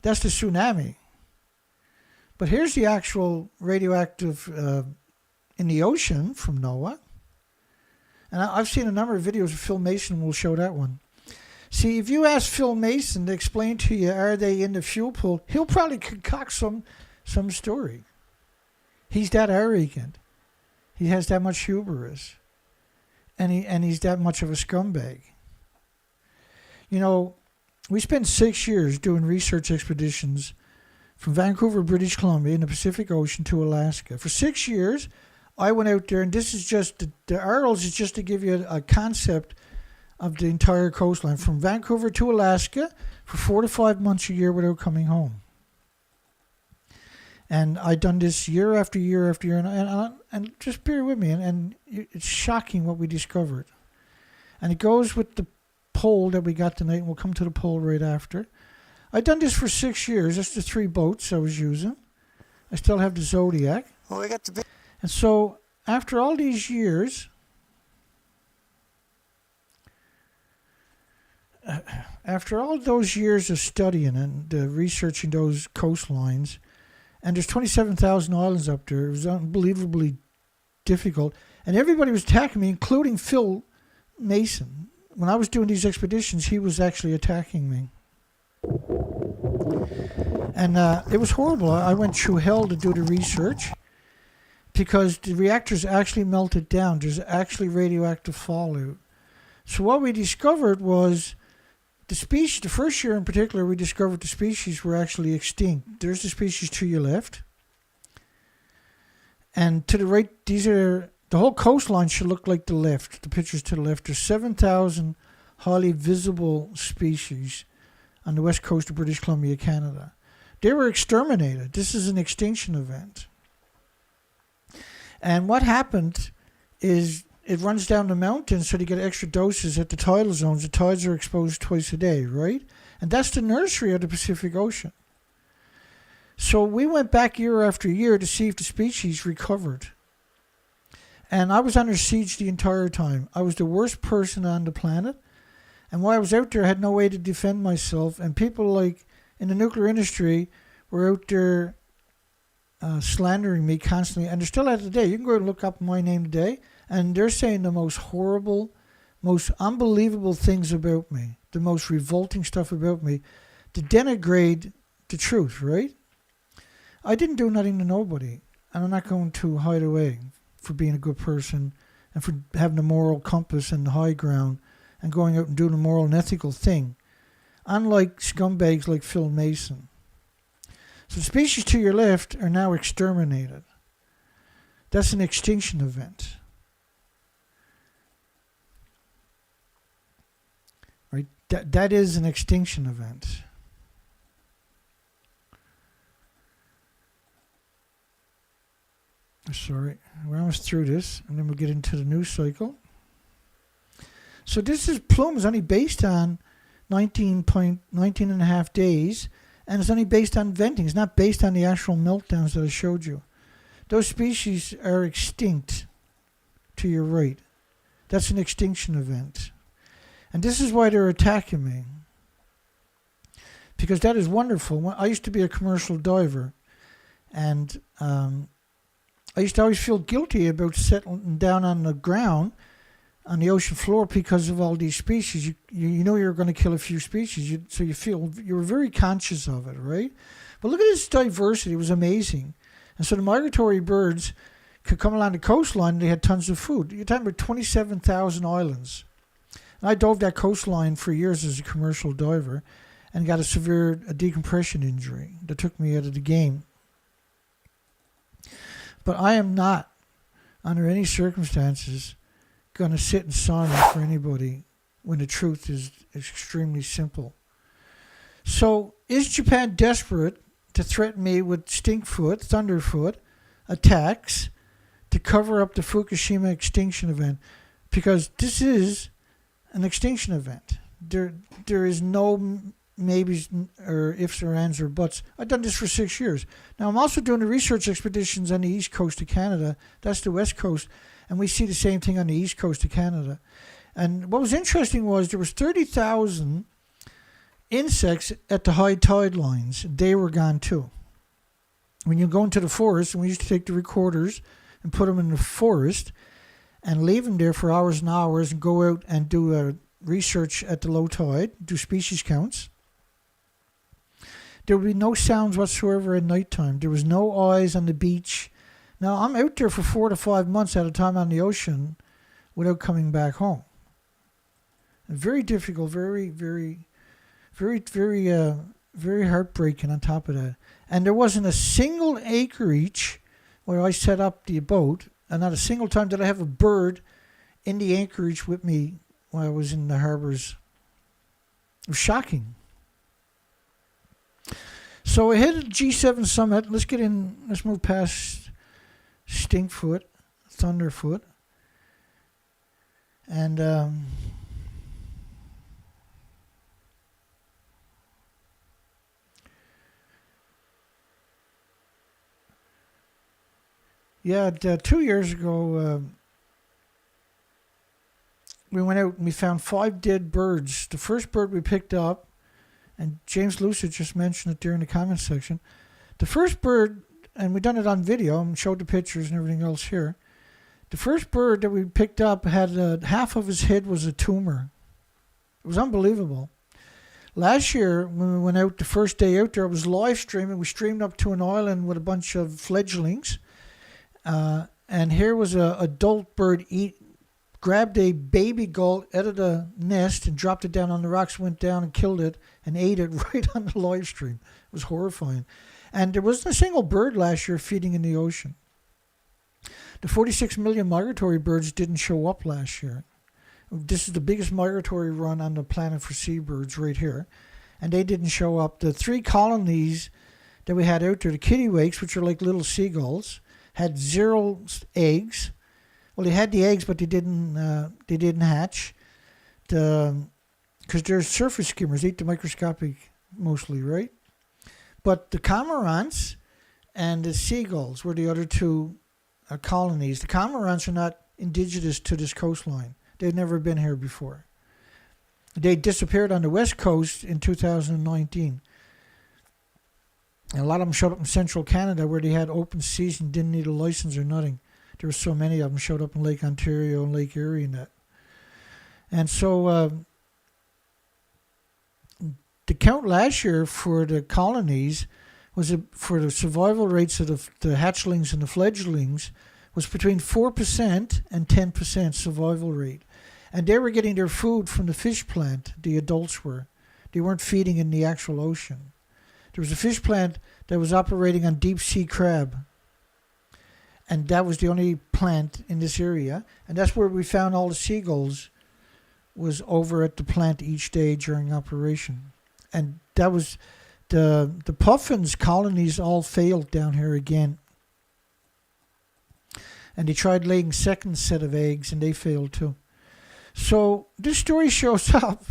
That's the tsunami. But here's the actual radioactive in the ocean from NOAA. And I've seen a number of videos of Phil Mason will show that one. See, if you ask Phil Mason to explain to you, are they in the fuel pool, he'll probably concoct some story. He's that arrogant. He has that much hubris. And he's that much of a scumbag. You know, we spent 6 years doing research expeditions from Vancouver, British Columbia, in the Pacific Ocean to Alaska. For 6 years, I went out there, and this is just, the arrows is just to give you a concept of the entire coastline, from Vancouver to Alaska, for 4 to 5 months a year without coming home. And I've done this year after year after year, and just bear with me, and it's shocking what we discovered. And it goes with the poll that we got tonight, and we'll come to the poll right after. I've done this for 6 years. That's the 3 boats I was using. I still have the Zodiac. Well, we got the And so, after all these years, after all those years of studying and researching those coastlines, and there's 27,000 islands up there. It was unbelievably difficult. And everybody was attacking me, including Phil Mason. When I was doing these expeditions, he was actually attacking me. And it was horrible. I went through hell to do the research because the reactors actually melted down. There's actually radioactive fallout. So what we discovered was the species, the first year in particular, we discovered the species were actually extinct. There's the species to your left. And to the right, these are, the whole coastline should look like the left, the pictures to the left. There's 7,000 highly visible species on the west coast of British Columbia, Canada. They were exterminated. This is an extinction event. And what happened is it runs down the mountain, so they get extra doses at the tidal zones. The tides are exposed twice a day, right? And that's the nursery of the Pacific Ocean. So we went back year after year to see if the species recovered. And I was under siege the entire time. I was the worst person on the planet. And while I was out there, I had no way to defend myself. And people like in the nuclear industry were out there slandering me constantly. And they're still at it today. You can go and look up my name today. And they're saying the most horrible, most unbelievable things about me. The most revolting stuff about me. To denigrate the truth, right? I didn't do nothing to nobody. And I'm not going to hide away for being a good person and for having a moral compass and the high ground and going out and doing a moral and ethical thing. Unlike scumbags like Phil Mason. So the species to your left are now exterminated. That's an extinction event. Right? That is an extinction event. Sorry, we're almost through this, and then we'll get into the news cycle. So this is Plume is only based on 19 and a half days, and it's only based on venting. It's not based on the actual meltdowns that I showed you. Those species are extinct to your right. That's an extinction event. And this is why they're attacking me. Because that is wonderful. I used to be a commercial diver, and I used to always feel guilty about settling down on the ground, on the ocean floor, because of all these species. You know you're going to kill a few species, so you were very conscious of it, right? But look at this diversity. It was amazing. And so the migratory birds could come along the coastline, and they had tons of food. You're talking about 27,000 islands. And I dove that coastline for years as a commercial diver and got a severe decompression injury that took me out of the game. But I am not, under any circumstances, going to sit and sign up for anybody when the truth is extremely simple. So, is Japan desperate to threaten me with Stinkfoot, Thunderfoot attacks to cover up the Fukushima extinction event? because this is an extinction event. There is no maybes or ifs or ands or buts. I've done this for 6 years. Now, I'm also doing the research expeditions on the east coast of Canada. That's the west coast. And we see the same thing on the east coast of Canada. And what was interesting was there was 30,000 insects at the high tide lines. They were gone too. When you go into the forest, and we used to take the recorders and put them in the forest and leave them there for hours and hours and go out and do research at the low tide, do species counts. There would be no sounds whatsoever at nighttime. There was no eyes on the beach. Now, I'm out there for 4 to 5 months at a time on the ocean without coming back home. Very difficult, very, very, very, very, very heartbreaking on top of that. And there wasn't a single acreage where I set up the boat, and not a single time did I have a bird in the anchorage with me while I was in the harbors. It was shocking. So I hit a G7 summit. Let's move past Stinkfoot, Thunderfoot. And yeah, 2 years ago, we went out and we found 5 dead birds. The first bird we picked up, and James Lucid just mentioned it there in the comments section. The first bird, and we done it on video and showed the pictures and everything else here. The first bird that we picked up had half of his head was a tumor. It was unbelievable. Last year, when we went out the first day out there, it was live streaming. We streamed up to an island with a bunch of fledglings. And here was an adult bird grabbed a baby gull out of the nest and dropped it down on the rocks, went down and killed it and ate it right on the live stream. It was horrifying. And there wasn't a single bird last year feeding in the ocean. The 46 million migratory birds didn't show up last year. This is the biggest migratory run on the planet for seabirds right here. And they didn't show up. The 3 colonies that we had out there, the kittiwakes, which are like little seagulls, had 0 eggs. Well, they had the eggs, but they didn't hatch. Because they're surface skimmers, eat the microscopic mostly, right? But the cormorants and the seagulls were the other 2 colonies. The cormorants are not indigenous to this coastline. They've never been here before. They disappeared on the west coast in 2019. And a lot of them showed up in central Canada where they had open seas and didn't need a license or nothing. There were so many of them showed up in Lake Ontario and Lake Erie and that. And so the count last year for the colonies was for the survival rates of the hatchlings and the fledglings was between 4% and 10% survival rate. And they were getting their food from the fish plant, the adults were. They weren't feeding in the actual ocean. There was a fish plant that was operating on deep sea crab. And that was the only plant in this area. And that's where we found all the seagulls, was over at the plant each day during operation. And that was the puffins colonies all failed down here again. And they tried laying second set of eggs and they failed too. So this story shows up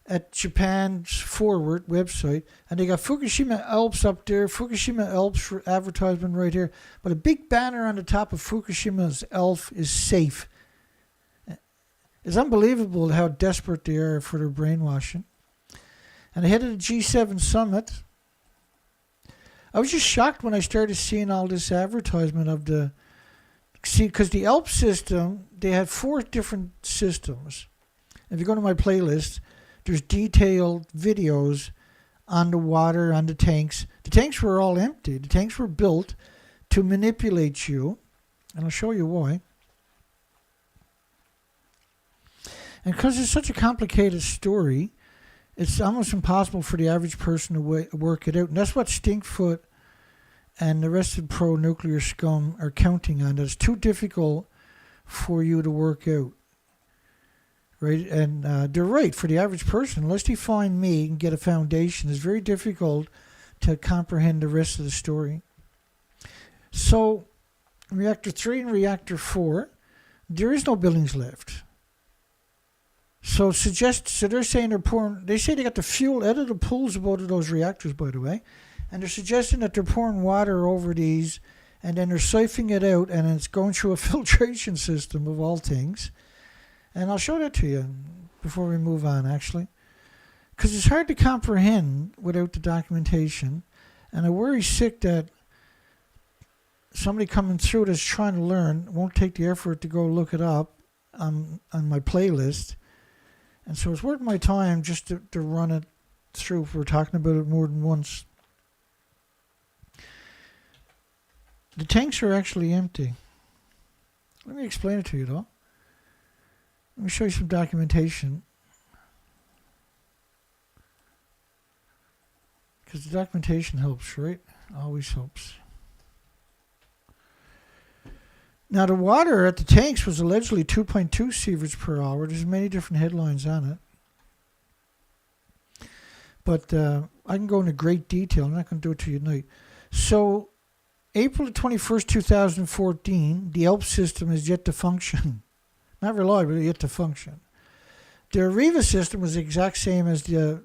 at Japan's Forward website, and they got Fukushima Alps up there, Fukushima Alps for advertisement right here, but a big banner on the top of Fukushima's Alps is safe. It's unbelievable how desperate they are for their brainwashing. And ahead of the G7 summit, I was just shocked when I started seeing all this advertisement of because the Alps system, they had 4 different systems. If you go to my playlist, there's detailed videos on the water, on the tanks. The tanks were all empty. The tanks were built to manipulate you. And I'll show you why. And because it's such a complicated story, it's almost impossible for the average person to work it out. And that's what Stinkfoot and the rest of the pro-nuclear scum are counting on. That it's too difficult for you to work out. Right, and they're right. For the average person, unless they find me and get a foundation, it's very difficult to comprehend the rest of the story. So, Reactor 3 and Reactor 4 there is no buildings left. So they're saying they say they got the fuel out of the pools of both of those reactors, by the way, and they're suggesting that they're pouring water over these, and then they're siphoning it out, and it's going through a filtration system of all things. And I'll show that to you before we move on, actually, because it's hard to comprehend without the documentation, and I worry sick that somebody coming through that's trying to learn won't take the effort to go look it up on my playlist. And so it's worth my time just to run it through if we're talking about it more than once. The tanks are actually empty. Let me explain it to you, though. Let me show you some documentation. Because the documentation helps, right? Always helps. Now, the water at the tanks was allegedly 2.2 sieverts per hour. There's many different headlines on it. But I can go into great detail. I'm not going to do it to you tonight. So, April 21st, 2014, the ELP system is yet to function. Not reliable, but yet to function. The Arriva system was the exact same as the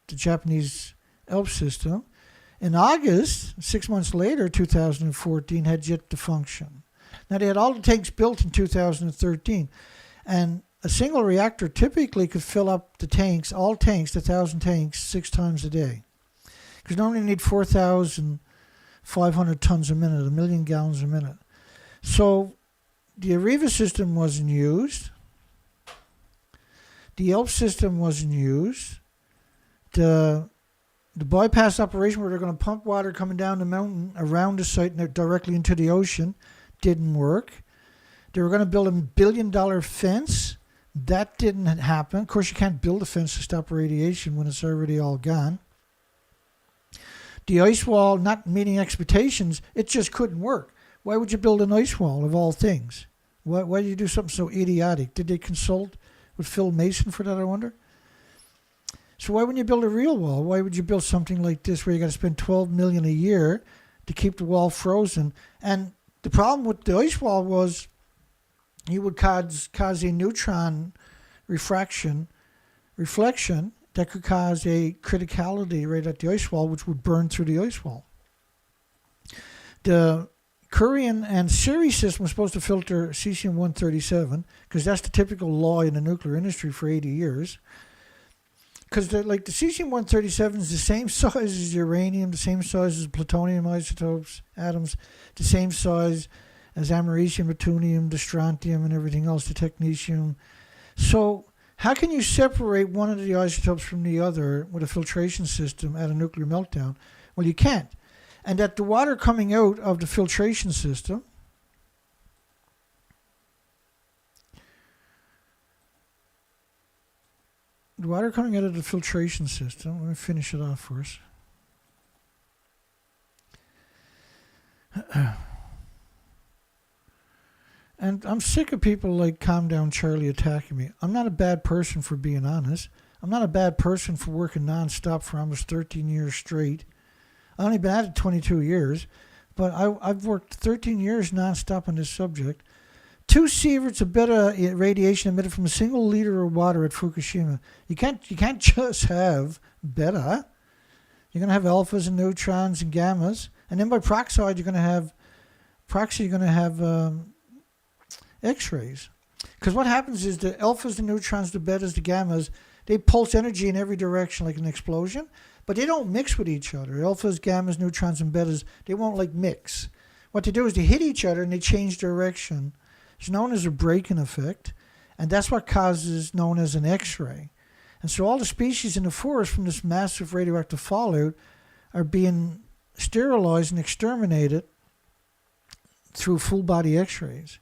Japanese ELP system. In August, 6 months later, 2014, had yet to function. Now, they had all the tanks built in 2013, and a single reactor typically could fill up the tanks, all tanks, 1,000 tanks, 6 times a day. Because normally you need 4,500 tons a minute, 1 million gallons a minute. So the Arriva system wasn't used. The ELP system wasn't used. The bypass operation where they're going to pump water coming down the mountain around the site and directly into the ocean didn't work. They were going to build a $1 billion fence. That didn't happen. Of course, you can't build a fence to stop radiation when it's already all gone. The ice wall not meeting expectations, it just couldn't work. Why would you build an ice wall of all things? Why did you do something so idiotic? Did they consult with Phil Mason for that, I wonder? So why wouldn't you build a real wall? Why would you build something like this where you got to spend $12 million a year to keep the wall frozen? And the problem with the ice wall was you would cause a neutron reflection that could cause a criticality right at the ice wall, which would burn through the ice wall. The Korean and Siri system was supposed to filter cesium-137 because that's the typical law in the nuclear industry for 80 years. Because the cesium-137 is the same size as uranium, the same size as plutonium isotopes, atoms, the same size as americium, plutonium, the strontium, and everything else, the technetium. So how can you separate one of the isotopes from the other with a filtration system at a nuclear meltdown? Well, you can't. And that the water coming out of the filtration system let me finish it off first. And I'm sick of people like Calm Down Charlie attacking me. I'm not a bad person for being honest. I'm not a bad person for working nonstop for almost 13 years straight. I've only been at it 22 years, but I've worked 13 years nonstop on this subject. 2 sieverts of beta radiation emitted from a single liter of water at Fukushima. You can't just have beta. You're going to have alphas and neutrons and gammas, and then by proxy you're going to have X-rays. Because what happens is the alphas, the neutrons, the betas, the gammas, they pulse energy in every direction like an explosion, but they don't mix with each other. Alphas, gammas, neutrons, and betas, they won't mix. What they do is they hit each other and they change direction. It's known as a break-in effect, and that's what causes known as an X-ray. And so all the species in the forest from this massive radioactive fallout are being sterilized and exterminated through full-body X-rays.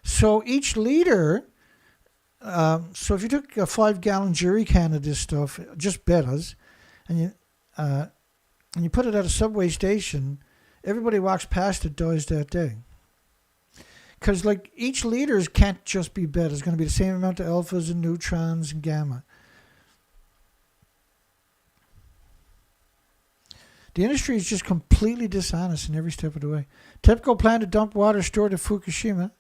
So each liter, so if you took a 5-gallon jerry can of this stuff, just betas, and you put it at a subway station, everybody walks past it dies that day. Because each liters can't just be beta. It's going to be the same amount of alphas and neutrons and gamma. The industry is just completely dishonest in every step of the way. TEPCO planned to dump water stored at Fukushima.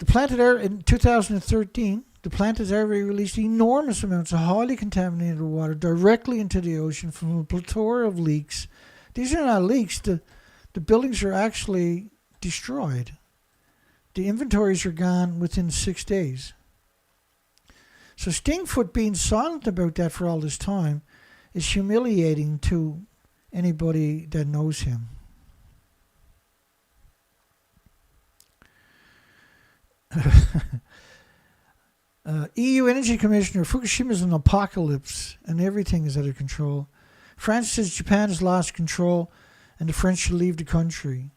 The plant in 2013, the plant has already released enormous amounts of highly contaminated water directly into the ocean from a plethora of leaks. These are not leaks. The buildings are actually destroyed. The inventories are gone within 6 days. So Stingfoot being silent about that for all this time is humiliating to anybody that knows him. EU Energy Commissioner, Fukushima is an apocalypse and everything is out of control. France says Japan has lost control and the French should leave the country.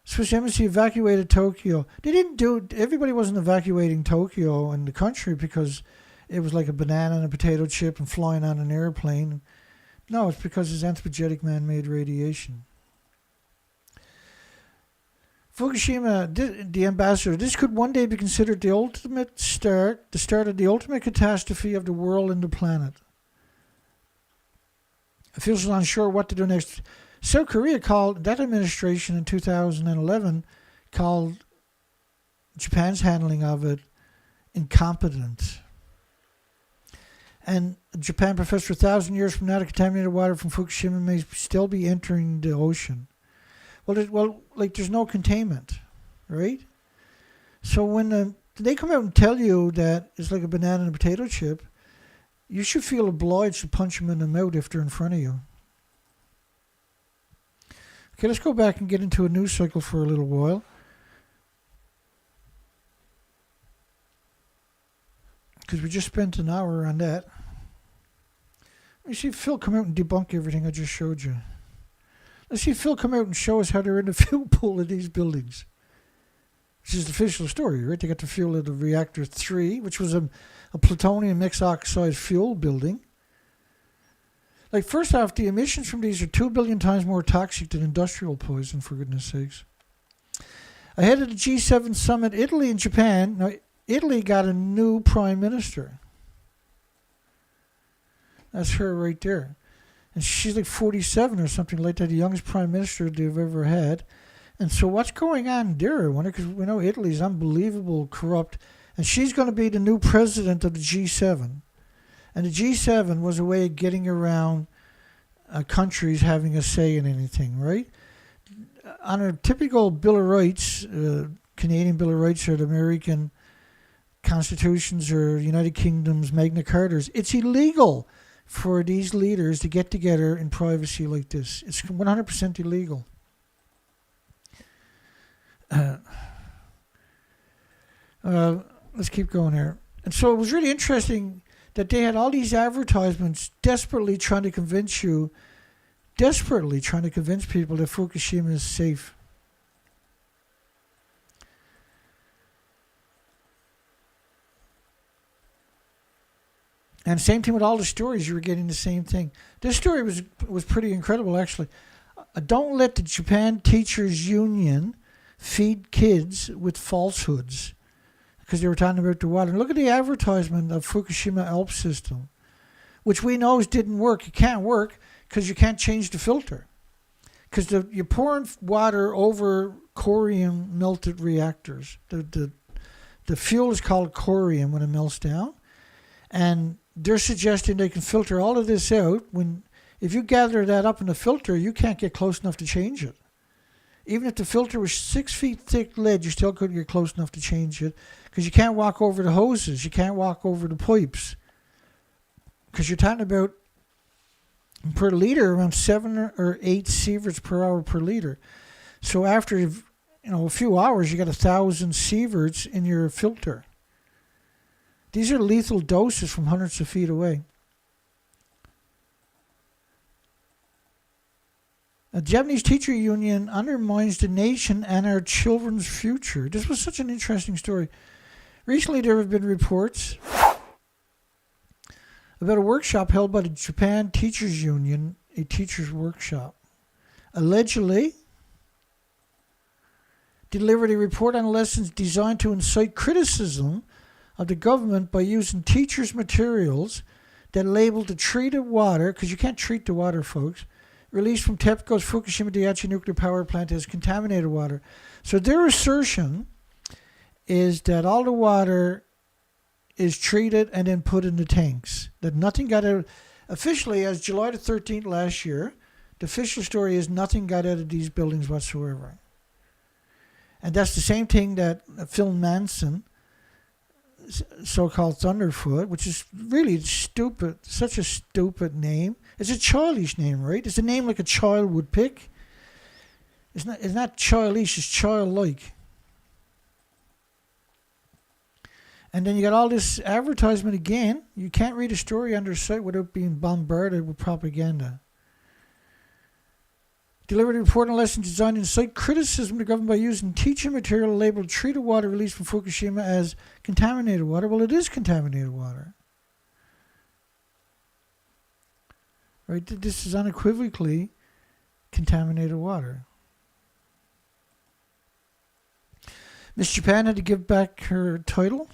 Swiss embassy evacuated Tokyo. They didn't do it. Everybody wasn't evacuating Tokyo and the country because it was like a banana and a potato chip and flying on an airplane. No, it's because it's anthropogenic man-made radiation. Fukushima, the ambassador, this could one day be considered the start of the ultimate catastrophe of the world and the planet. Officials are unsure what to do next. South Korea called, that administration in 2011 called Japan's handling of it incompetent. And Japan professed for 1,000 years from now that contaminated water from Fukushima may still be entering the ocean. Well, there's no containment, right? So when they come out and tell you that it's like a banana and a potato chip, you should feel obliged to punch them in the mouth if they're in front of you. Okay, let's go back and get into a news cycle for a little while. Because we just spent an hour on that. Let me see if Phil come out and debunk everything I just showed you. Let's see if Phil come out and show us how they're in the fuel pool of these buildings. Which is the official story, right? They got the fuel of the reactor 3, which was a plutonium mixed oxide fuel building. Like, first off, the emissions from these are 2 billion times more toxic than industrial poison, for goodness sakes. Ahead of the G7 summit, Italy and Japan. Now, Italy got a new prime minister. That's her right there. And she's like 47 or something like that, the youngest prime minister they've ever had. And so what's going on there, I wonder, because we know Italy's unbelievable corrupt. And she's going to be the new president of the G7. And the G7 was a way of getting around countries having a say in anything, right? On a typical Bill of Rights, Canadian Bill of Rights or the American constitutions or United Kingdom's Magna Cartas, it's illegal for these leaders to get together in privacy like this. It's 100% illegal. Let's keep going here. And so it was really interesting that they had all these advertisements desperately trying to convince people that Fukushima is safe. And same thing with all the stories, you were getting the same thing. This story was pretty incredible, actually. Don't let the Japan Teachers Union feed kids with falsehoods, because they were talking about the water. And look at the advertisement of Fukushima ALP system, which we know didn't work. It can't work because you can't change the filter. Because you're pouring water over corium melted reactors. The fuel is called corium when it melts down. And they're suggesting they can filter all of this out. If you gather that up in the filter, you can't get close enough to change it. Even if the filter was 6 feet thick lead, you still couldn't get close enough to change it, because you can't walk over the hoses, you can't walk over the pipes, because you're talking about per liter around 7 or 8 sieverts per hour per liter. So after a few hours, you got 1,000 sieverts in your filter. These are lethal doses from hundreds of feet away. A Japanese teacher union undermines the nation and our children's future. This was such an interesting story. Recently, there have been reports about a workshop held by the Japan Teachers Union, a teacher's workshop. Allegedly, delivered a report on lessons designed to incite criticism of the government by using teachers' materials that labeled the treated water, because you can't treat the water, folks, released from TEPCO's Fukushima Daiichi nuclear power plant as contaminated water. So their assertion is that all the water is treated and then put in the tanks. That nothing got out. Officially, as July the 13th last year, the official story is nothing got out of these buildings whatsoever. And that's the same thing that Phil Manson, so-called Thunderford, which is really stupid, such a stupid name. It's a childish name, right? It's a name like a child would pick. It's not childish, it's childlike. And then you got all this advertisement again. You can't read a story on their site without being bombarded with propaganda. Delivered a important lesson designed to incite criticism of the government by using teaching material labeled treated water released from Fukushima as contaminated water. Well, it is contaminated water. Right? This is unequivocally contaminated water. Miss Japan had to give back her title.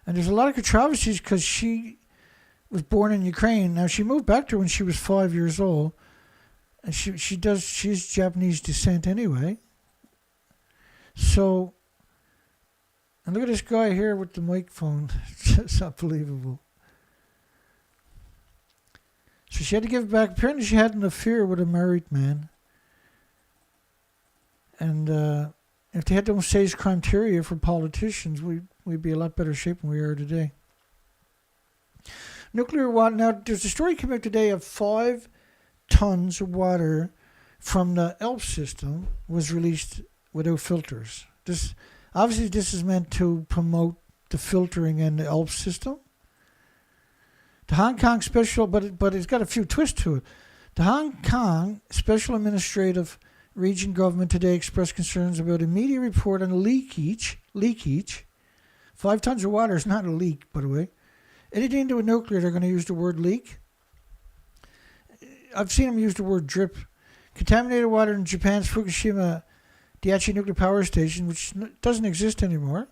And there's a lot of controversies because she was born in Ukraine. Now, she moved back there when she was 5 years old. And she's Japanese descent anyway. So, and look at this guy here with the microphone. It's unbelievable. So she had to give it back. Apparently she had an affair with a married man. And if they had those same criteria for politicians, we'd be a lot better shape than we are today. Nuclear water. Now, there's a story came out today of 5 tons of water from the ELP system was released without filters. This is meant to promote the filtering in the ELP system. The Hong Kong special, but it's got a few twists to it. The Hong Kong Special Administrative Region government today expressed concerns about immediate report on leakage. 5 tons of water is not a leak, by the way. Anything to do with nuclear, they're going to use the word leak. I've seen them use the word drip. Contaminated water in Japan's Fukushima Daiichi nuclear power station, which doesn't exist anymore,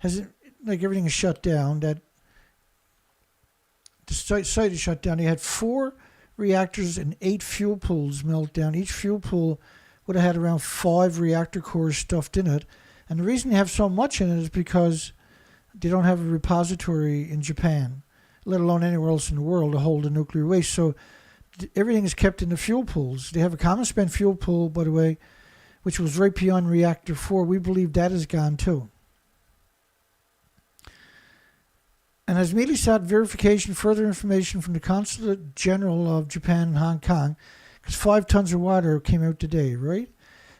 everything is shut down. That the site is shut down. They had 4 reactors and 8 fuel pools melt down. Each fuel pool would have had around 5 reactor cores stuffed in it. And the reason they have so much in it is because they don't have a repository in Japan, let alone anywhere else in the world, to hold the nuclear waste. So everything is kept in the fuel pools. They have a common spent fuel pool, by the way, which was right beyond reactor 4. We believe that is gone too. And has immediately sought verification, further information from the Consulate General of Japan in Hong Kong, because 5 tons of water came out today, right?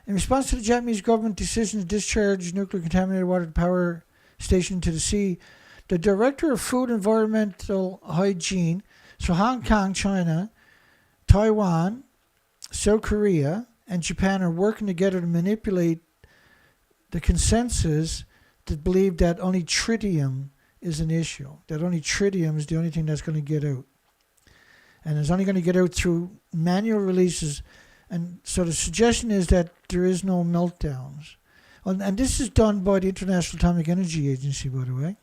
In response to the Japanese government decision to discharge nuclear contaminated water to power station to the sea, the Director of Food and Environmental Hygiene, so Hong Kong, China, Taiwan, South Korea, and Japan are working together to manipulate the consensus that believe that only tritium is an issue, that only tritium is the only thing that's going to get out. And it's only going to get out through manual releases. And so the suggestion is that there is no meltdowns. And this is done by the International Atomic Energy Agency, by the way.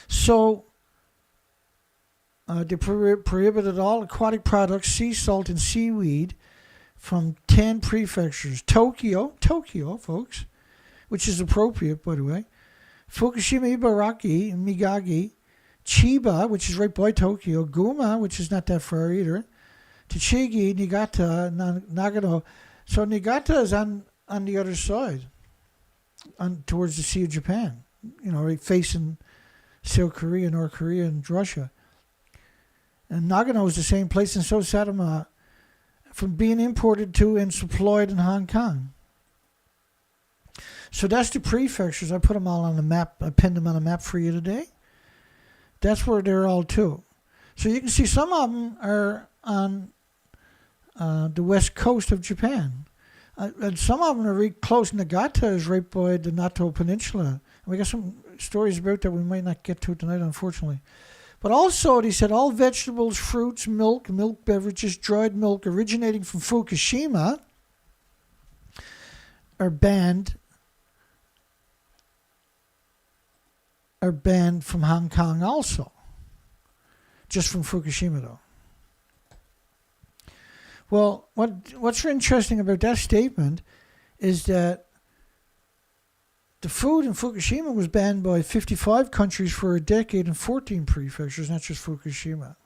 So they prohibited all aquatic products, sea salt, and seaweed from 10 prefectures. Tokyo, folks, which is appropriate, by the way. Fukushima, Ibaraki, Miyagi, Chiba, which is right by Tokyo, Guma, which is not that far either, Tochigi, Niigata, Nagano. So Niigata is on the other side, towards the Sea of Japan, right facing South Korea, North Korea, and Russia. And Nagano is the same place, and so Saitama, from being imported to and supplied in Hong Kong. So that's the prefectures. I put them all on the map. I pinned them on a map for you today. That's where they're all too. So you can see some of them are on the west coast of Japan. And some of them are really close. Niigata is right by the Noto Peninsula. And we got some stories about that we might not get to tonight, unfortunately. But also, they said all vegetables, fruits, milk beverages, dried milk originating from Fukushima are banned from Hong Kong also. Just from Fukushima, though. Well, what's interesting about that statement is that The food in Fukushima was banned by 55 countries for a decade and 14 prefectures, not just Fukushima.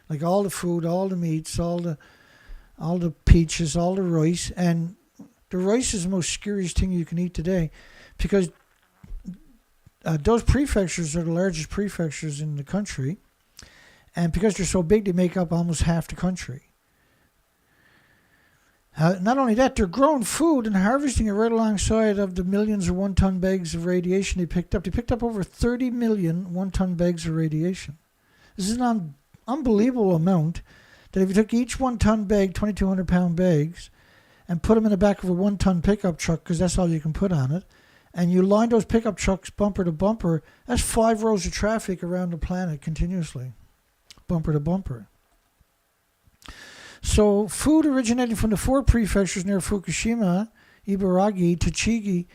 Like all the food, all the meats, all the peaches, all the rice. And the rice is the most scariest thing you can eat today, because those prefectures are the largest prefectures in the country. And because they're so big, they make up almost half the country. Not only that, they're growing food and harvesting it right alongside of the millions of one-ton bags of radiation they picked up. They picked up over 30 million one-ton bags of radiation. This is an unbelievable amount that if you took each one-ton bag, 2,200-pound bags, and put them in the back of a one-ton pickup truck, because that's all you can put on it, and you line those pickup trucks bumper to bumper, that's 5 rows of traffic around the planet continuously, bumper to bumper. So food originating from the 4 prefectures near Fukushima, Ibaraki, Tochigi,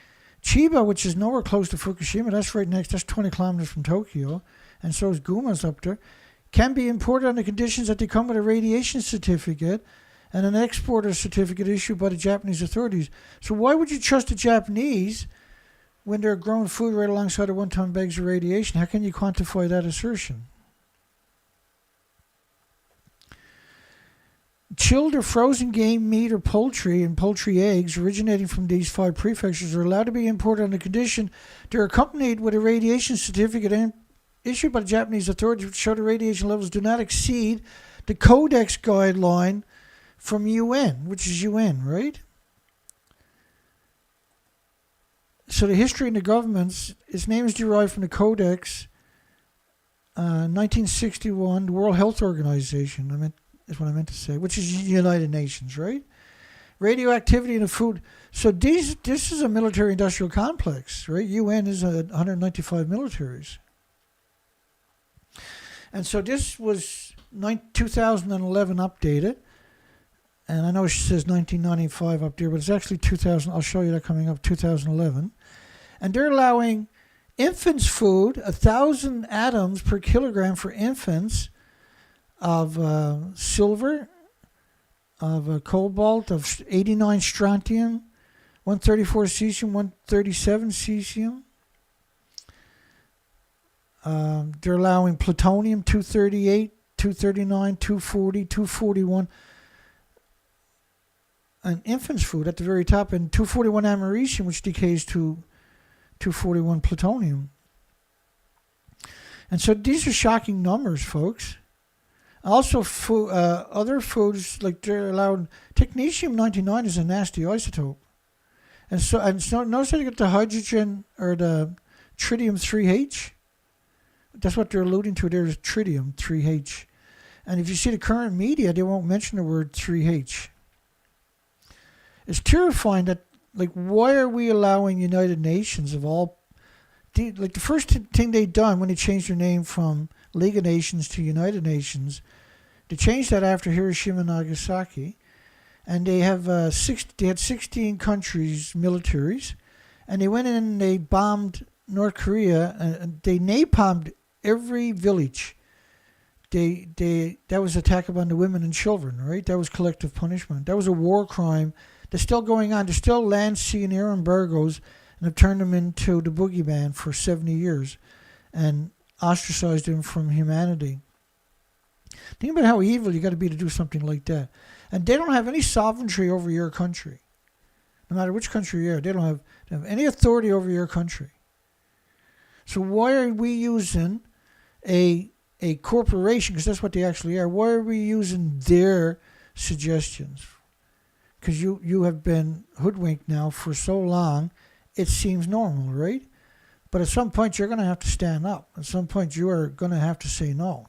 Chiba, which is nowhere close to Fukushima, that's right next, that's 20 kilometers from Tokyo, and so is Guma's up there, can be imported on the conditions that they come with a radiation certificate and an exporter certificate issued by the Japanese authorities. So why would you trust the Japanese when they're growing food right alongside of one-ton bags of radiation? How can you quantify that assertion? Chilled or frozen game, meat, or poultry and poultry eggs originating from these 5 prefectures are allowed to be imported on the condition they're accompanied with a radiation certificate issued by the Japanese authorities which show the radiation levels do not exceed the Codex guideline from UN, which is UN, right? So the history in the governments, its name is derived from the Codex, 1961, the World Health Organization, is what I meant to say, which is United Nations, right? Radioactivity in the food. So this is a military-industrial complex, right? UN is 195 militaries. And so this was 2011 updated. And I know she says 1995 up there, but it's actually 2000. I'll show you that coming up, 2011. And they're allowing infants' food, 1,000 atoms per kilogram for infants, of silver, of cobalt, of 89 strontium, 134 cesium, 137 cesium. They're allowing plutonium, 238, 239, 240, 241. And infant's food at the very top, and 241 americium, which decays to 241 plutonium. And so these are shocking numbers, folks. Also, other foods, like they're allowed, technetium-99 is a nasty isotope. And so notice that you get the hydrogen, or the tritium-3H. That's what they're alluding to there, is tritium-3H. And if you see the current media, they won't mention the word 3H. It's terrifying that, like, why are we allowing United Nations of all, like the first thing they done when they changed their name from League of Nations to United Nations, they changed that after Hiroshima and Nagasaki, and they have they had 16 countries, militaries, and they went in and they bombed North Korea, and they napalmed every village. That was attack upon the women and children, right? That was collective punishment. That was a war crime that's still going on. There's still land, sea, and air embargoes, and have turned them into the boogeyman for 70 years and ostracized them from humanity. Think about how evil you got to be to do something like that. And they don't have any sovereignty over your country. No matter which country you are, they don't have any authority over your country. So why are we using a corporation, because that's what they actually are, why are we using their suggestions? Because you have been hoodwinked now for so long, it seems normal, right? But at some point, you're going to have to stand up. At some point, you are going to have to say no.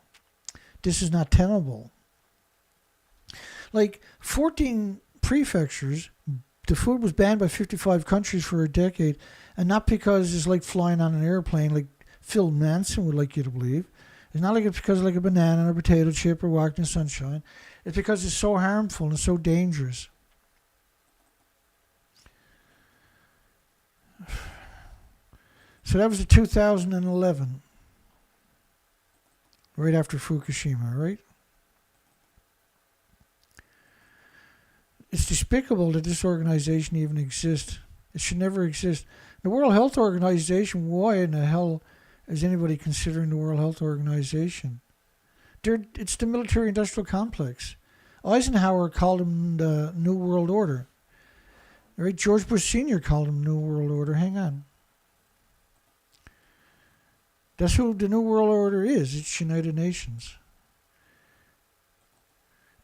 This is not tenable. Like 14 prefectures, the food was banned by 55 countries for a decade, and not because it's like flying on an airplane like Phil Manson would like you to believe. It's not like it's because of like a banana or a potato chip or walking in sunshine. It's because it's so harmful and so dangerous. So that was the 2011, right after Fukushima, right? It's despicable that this organization even exists. It should never exist. The World Health Organization, why in the hell is anybody considering the World Health Organization? It's the military-industrial complex. Eisenhower called them the New World Order. Right? George Bush Sr. called them New World Order. Hang on. That's who the New World Order is. It's United Nations.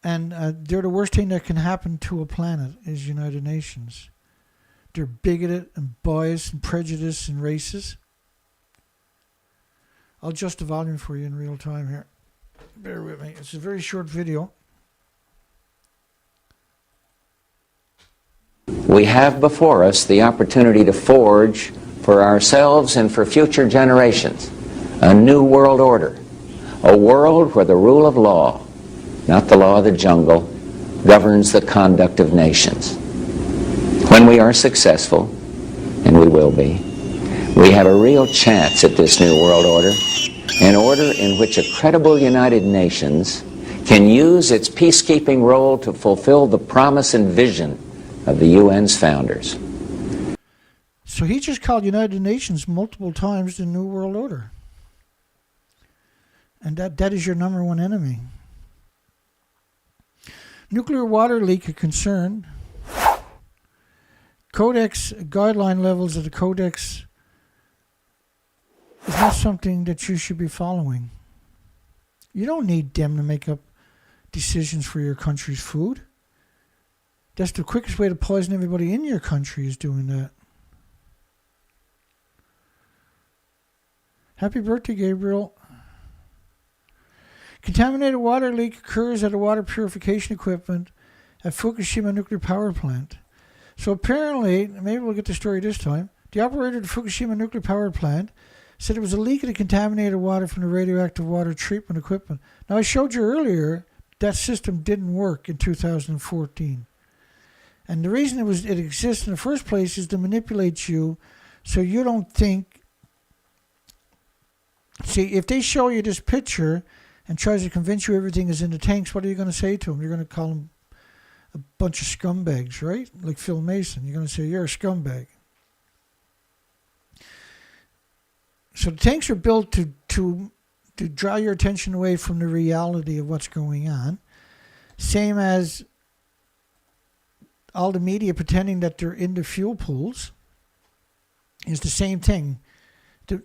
And they're the worst thing that can happen to a planet is United Nations. They're bigoted and biased and prejudiced and racist. I'll adjust the volume for you in real time here. Bear with me. It's a very short video. We have before us the opportunity to forge for ourselves and for future generations a new world order, a world where the rule of law, not the law of the jungle, governs the conduct of nations. When we are successful, and we will be, we have a real chance at this new world order, an order in which a credible United Nations can use its peacekeeping role to fulfill the promise and vision of the UN's founders. So he just called United Nations multiple times the New World Order. And that is your number one enemy. Nuclear water leak a concern. Codex guideline levels of the Codex is not something that you should be following. You don't need them to make up decisions for your country's food. That's the quickest way to poison everybody in your country is doing that. Happy birthday, Gabriel. Contaminated water leak occurs at a water purification equipment at Fukushima nuclear power plant. So apparently, maybe we'll get the story this time, the operator of the Fukushima nuclear power plant said it was a leak of the contaminated water from the radioactive water treatment equipment. Now, I showed you earlier that system didn't work in 2014. And the reason it exists in the first place is to manipulate you so you don't think. See, if they show you this picture and tries to convince you everything is in the tanks, what are you going to say to them? You're going to call them a bunch of scumbags, right? Like Phil Mason. You're going to say, you're a scumbag. So the tanks are built to draw your attention away from the reality of what's going on. Same as all the media pretending that they're in the fuel pools is the same thing.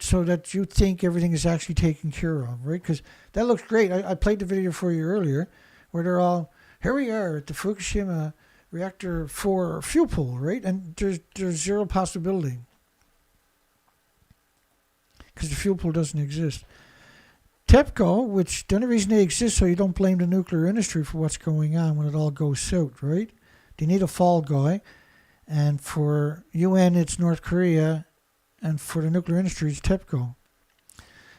So that you think everything is actually taken care of, right? Because that looks great. I played the video for you earlier where they're all, here we are at the Fukushima reactor 4 fuel pool, right? And there's zero possibility because the fuel pool doesn't exist. TEPCO, which the only reason they exist so you don't blame the nuclear industry for what's going on when it all goes south, right? They need a fall guy. And for UN, it's North Korea. And for the nuclear industry, it's TEPCO.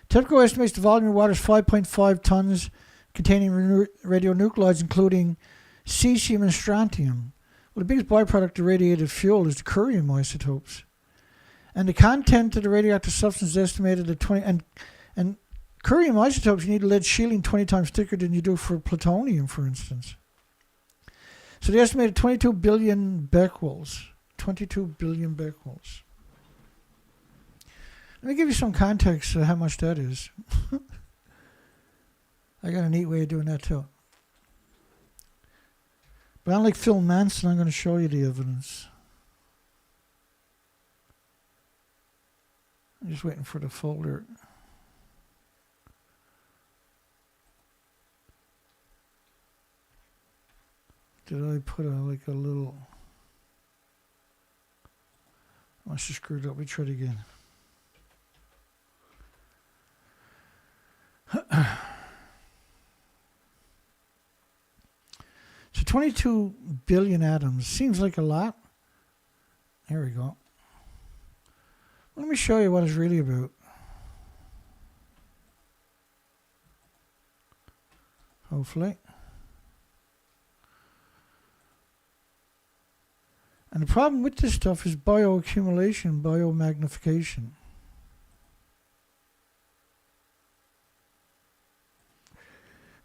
TEPCO estimates the volume of water is 5.5 tons containing radionuclides, including cesium and strontium. Well, the biggest byproduct of radiated fuel is the curium isotopes. And the content of the radioactive substance is estimated at 20... And curium isotopes, you need lead shielding 20 times thicker than you do for plutonium, for instance. So they estimated 22 billion becquerels. 22 billion becquerels. Let me give you some context of how much that is. I got a neat way of doing that too. But unlike Phil Manson, I'm going to show you the evidence. I'm just waiting for the folder. Did I put like a little... I must have screwed up. Let me try it again. So 22 billion atoms seems like a lot. Here we go. Let me show you what it's really about. Hopefully. And the problem with this stuff is bioaccumulation, biomagnification.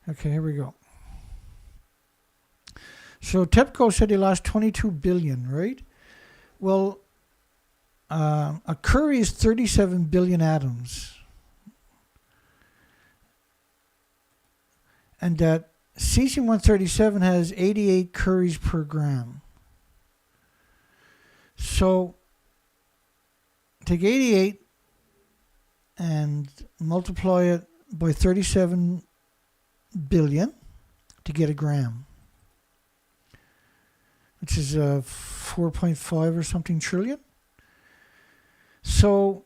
Okay, here we go. So TEPCO said they lost 22 billion, right? Well, a Curie is 37 billion atoms. And that cesium-137 has 88 Curies per gram. So take 88 and multiply it by 37 billion to get a gram, which is 4.5 or something trillion. So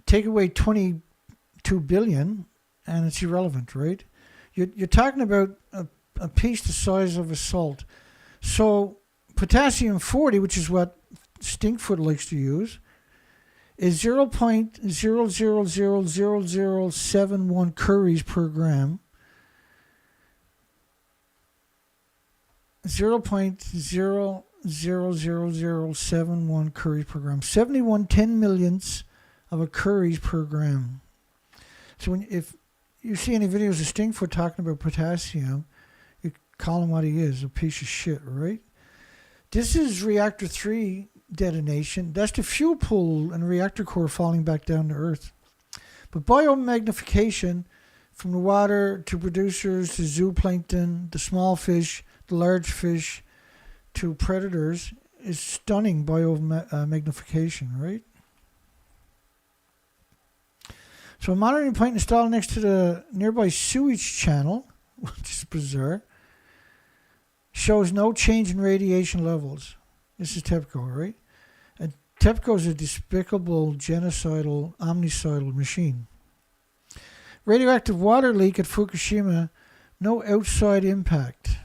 take away 22 billion and it's irrelevant, right? You're talking about a piece the size of a salt. So potassium-40, which is what Stinkfoot likes to use, is 0.000071 Curies per gram. 0.000071 Curies per gram. 71 10 millionths of a Curies per gram. So if you see any videos of Stinkfoot talking about potassium, you call him what he is, a piece of shit, right? This is reactor 3 detonation. That's the fuel pool and reactor core falling back down to Earth. But biomagnification, from the water to producers to zooplankton, the small fish, the large fish, to predators, is stunning biomagnification, right? So a monitoring point installed next to the nearby sewage channel, which is bizarre, shows no change in radiation levels. This is TEPCO, right? And TEPCO is a despicable, genocidal, omnicidal machine. Radioactive water leak at Fukushima, no outside impact.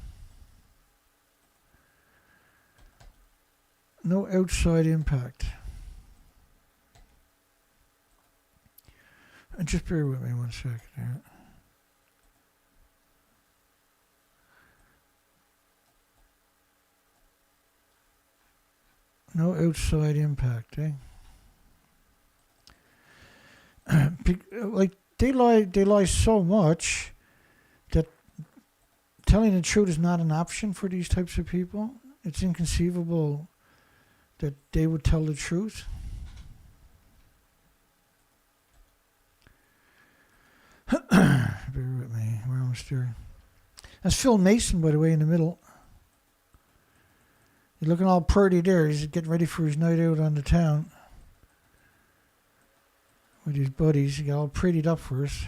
No outside impact. And just bear with me 1 second here. No outside impact, eh? Like they lie so much that telling the truth is not an option for these types of people. It's inconceivable that they would tell the truth. Bear with me. We're almost there. That's Phil Mason, by the way, in the middle. He's looking all purty there. He's getting ready for his night out on the town with his buddies. He got all prettied up for us.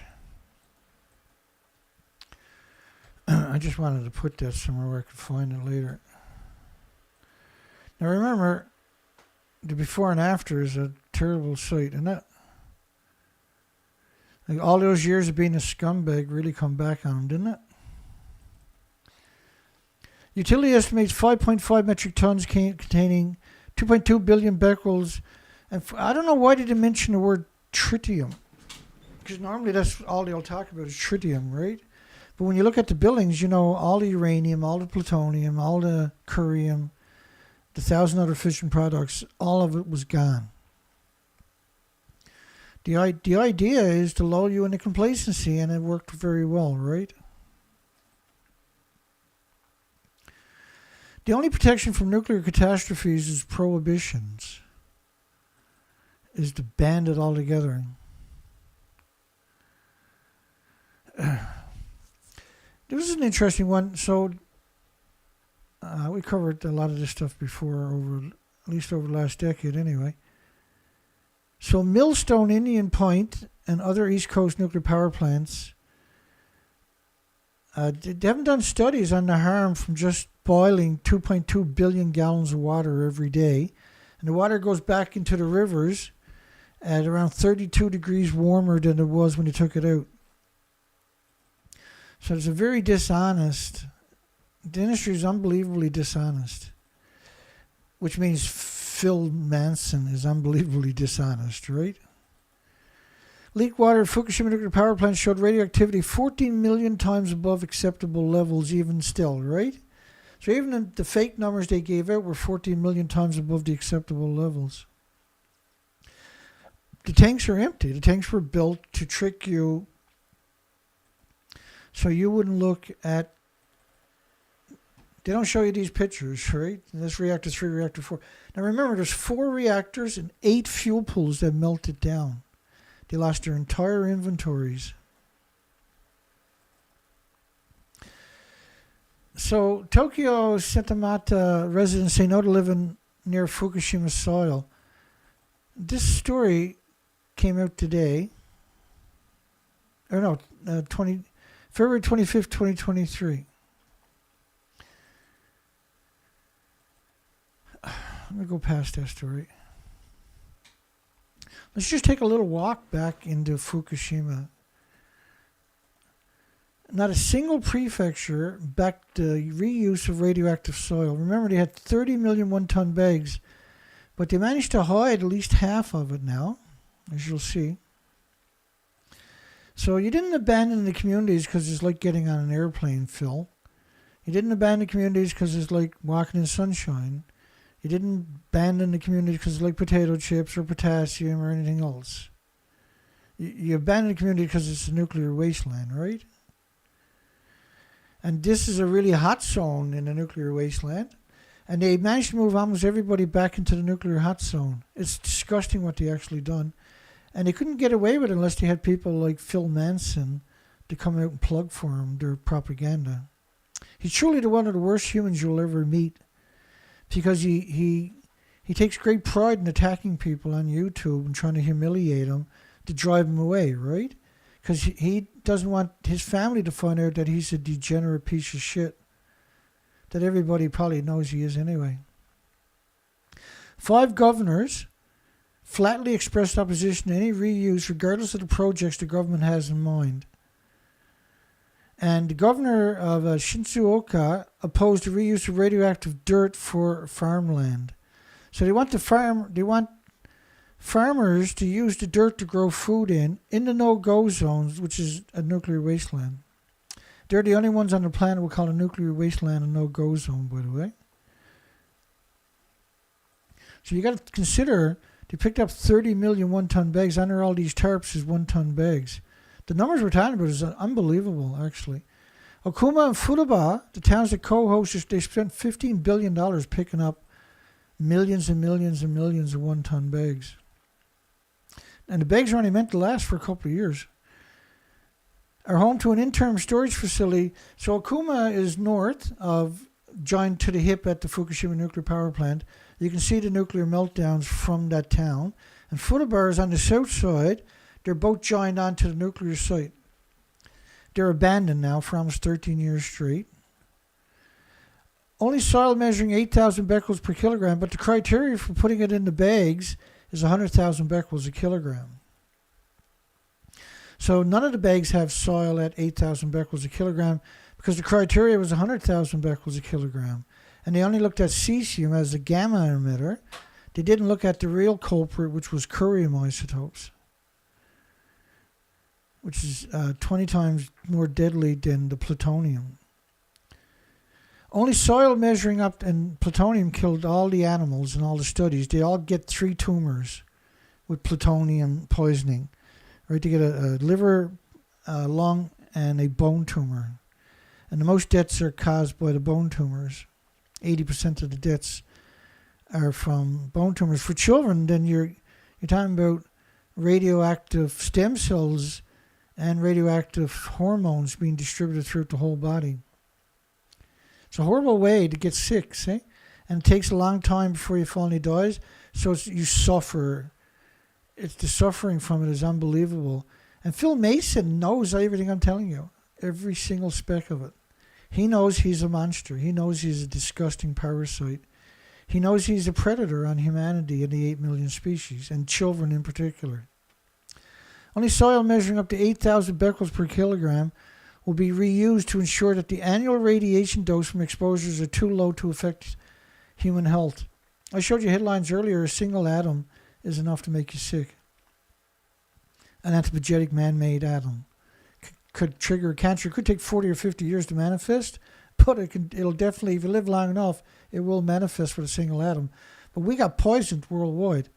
I just wanted to put that somewhere where I could find it later. Now remember, the before and after is a terrible sight, isn't it? Like all those years of being a scumbag really come back on him, didn't it? Utility estimates 5.5 metric tons containing 2.2 billion becquerels. And I don't know why they didn't mention the word tritium. Because normally that's all they'll talk about is tritium, right? But when you look at the billings, you know, all the uranium, all the plutonium, all the curium, the 1,000 other fission products, all of it was gone. The idea is to lull you into complacency, and it worked very well, right? The only protection from nuclear catastrophes is prohibitions, is to ban it altogether. This is an interesting one. So we covered a lot of this stuff before, at least over the last decade anyway. So Millstone, Indian Point, and other East Coast nuclear power plants, they haven't done studies on the harm from just boiling 2.2 billion gallons of water every day. And the water goes back into the rivers at around 32 degrees warmer than it was when you took it out. So it's a very dishonest, the industry is unbelievably dishonest, which means Phil Manson is unbelievably dishonest, right? Leaked water at Fukushima nuclear power plant showed radioactivity 14 million times above acceptable levels even still, right? So even the fake numbers they gave out were 14 million times above the acceptable levels. The tanks are empty. The tanks were built to trick you so you wouldn't look at They don't show you these pictures, right? This reactor 3, reactor 4. Now remember, there's 4 reactors and 8 fuel pools that melted down. They lost their entire inventories. So Tokyo Saitama residents say no to living near Fukushima soil. This story came out today. Or no, February 25th, 2023. Let me go past that story. Let's just take a little walk back into Fukushima. Not a single prefecture backed the reuse of radioactive soil. Remember, they had 30 million one-ton bags, but they managed to hide at least half of it now, as you'll see. So you didn't abandon the communities because it's like getting on an airplane, Phil. You didn't abandon communities because it's like walking in sunshine. You didn't abandon the community because it's like potato chips or potassium or anything else. You abandoned the community because it's a nuclear wasteland, right? And this is a really hot zone in the nuclear wasteland. And they managed to move almost everybody back into the nuclear hot zone. It's disgusting what they actually done. And they couldn't get away with it unless they had people like Phil Manson to come out and plug for them their propaganda. He's truly one of the worst humans you'll ever meet. Because he takes great pride in attacking people on YouTube and trying to humiliate them to drive them away, right? Because he doesn't want his family to find out that he's a degenerate piece of shit. That everybody probably knows he is anyway. 5 governors flatly expressed opposition to any reuse regardless of the projects the government has in mind. And the governor of Shizuoka opposed the reuse of radioactive dirt for farmland. So they want farmers to use the dirt to grow food in the no-go zones, which is a nuclear wasteland. They're the only ones on the planet we call a nuclear wasteland a no-go zone, by the way. So you got to consider they picked up 30 million one-ton bags. Under all these tarps is one-ton bags. The numbers we're talking about is unbelievable, actually. Okuma and Futaba, the towns that co-host, they spent $15 billion picking up millions and millions and millions of one-ton bags. And the bags are only meant to last for a couple of years. Are home to an interim storage facility. So Okuma is north of, joined to the hip at the Fukushima nuclear power plant. You can see the nuclear meltdowns from that town. And Futaba is on the south side. They're both joined onto the nuclear site. They're abandoned now for almost 13 years straight. Only soil measuring 8,000 becquerels per kilogram, but the criteria for putting it in the bags is 100,000 becquerels a kilogram. So none of the bags have soil at 8,000 becquerels a kilogram because the criteria was 100,000 becquerels a kilogram. And they only looked at cesium as the gamma emitter. They didn't look at the real culprit, which was curium isotopes, which is 20 times more deadly than the plutonium. Only soil measuring up, and plutonium killed all the animals in all the studies. They all get 3 tumors with plutonium poisoning. Right, they get a liver, lung, and a bone tumor. And the most deaths are caused by the bone tumors. 80% of the deaths are from bone tumors. For children, then you're talking about radioactive stem cells and radioactive hormones being distributed throughout the whole body. It's a horrible way to get sick, see? And it takes a long time before your family dies, so you suffer. The suffering from it is unbelievable. And Phil Mason knows everything I'm telling you, every single speck of it. He knows he's a monster. He knows he's a disgusting parasite. He knows he's a predator on humanity and the 8 million species, and children in particular. Only soil measuring up to 8,000 becquerels per kilogram will be reused to ensure that the annual radiation dose from exposures are too low to affect human health. I showed you headlines earlier, a single atom is enough to make you sick. An anthropogenic man-made atom could trigger cancer. It could take 40 or 50 years to manifest, but it'll definitely, if you live long enough, it will manifest with a single atom. But we got poisoned worldwide.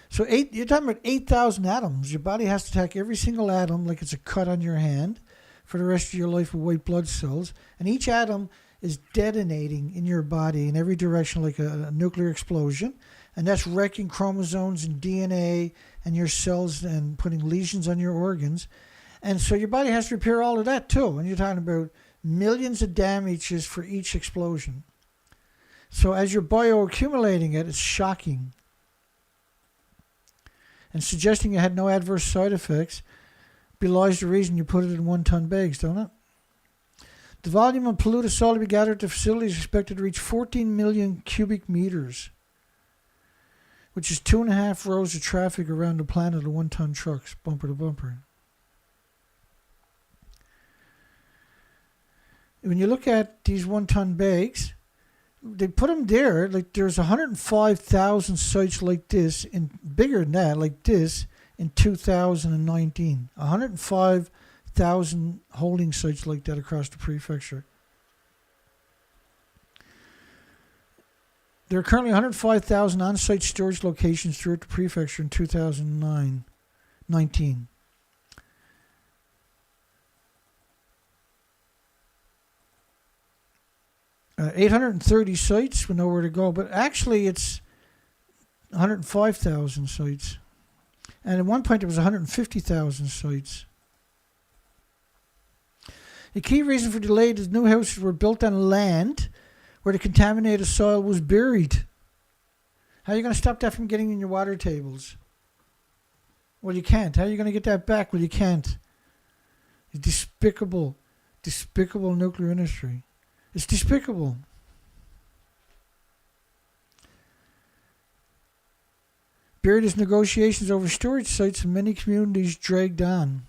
So you're talking about 8,000 atoms. Your body has to attack every single atom like it's a cut on your hand for the rest of your life with white blood cells. And each atom is detonating in your body in every direction like a nuclear explosion. And that's wrecking chromosomes and DNA and your cells and putting lesions on your organs. And so your body has to repair all of that too. And you're talking about millions of damages for each explosion. So as you're bioaccumulating it, it's shocking. And suggesting it had no adverse side effects belies the reason you put it in 1-ton bags, don't it? The volume of polluted soil to be gathered at the facility is expected to reach 14 million cubic meters, which is 2.5 rows of traffic around the planet of 1-ton trucks, bumper to bumper. When you look at these 1-ton bags, they put them there, like there's 105,000 sites like this, and bigger than that, like this, in 2019. 105,000 holding sites like that across the prefecture. There are currently 105,000 on-site storage locations throughout the prefecture in 2019. Uh, 830 sites with nowhere to go, but actually it's 105,000 sites. And at one point there was 150,000 sites. The key reason for delay is new houses were built on land where the contaminated soil was buried. How are you going to stop that from getting in your water tables? Well, you can't. How are you going to get that back? Well, you can't. It's despicable, despicable nuclear industry. It's despicable. Buried as negotiations over storage sites in many communities dragged on.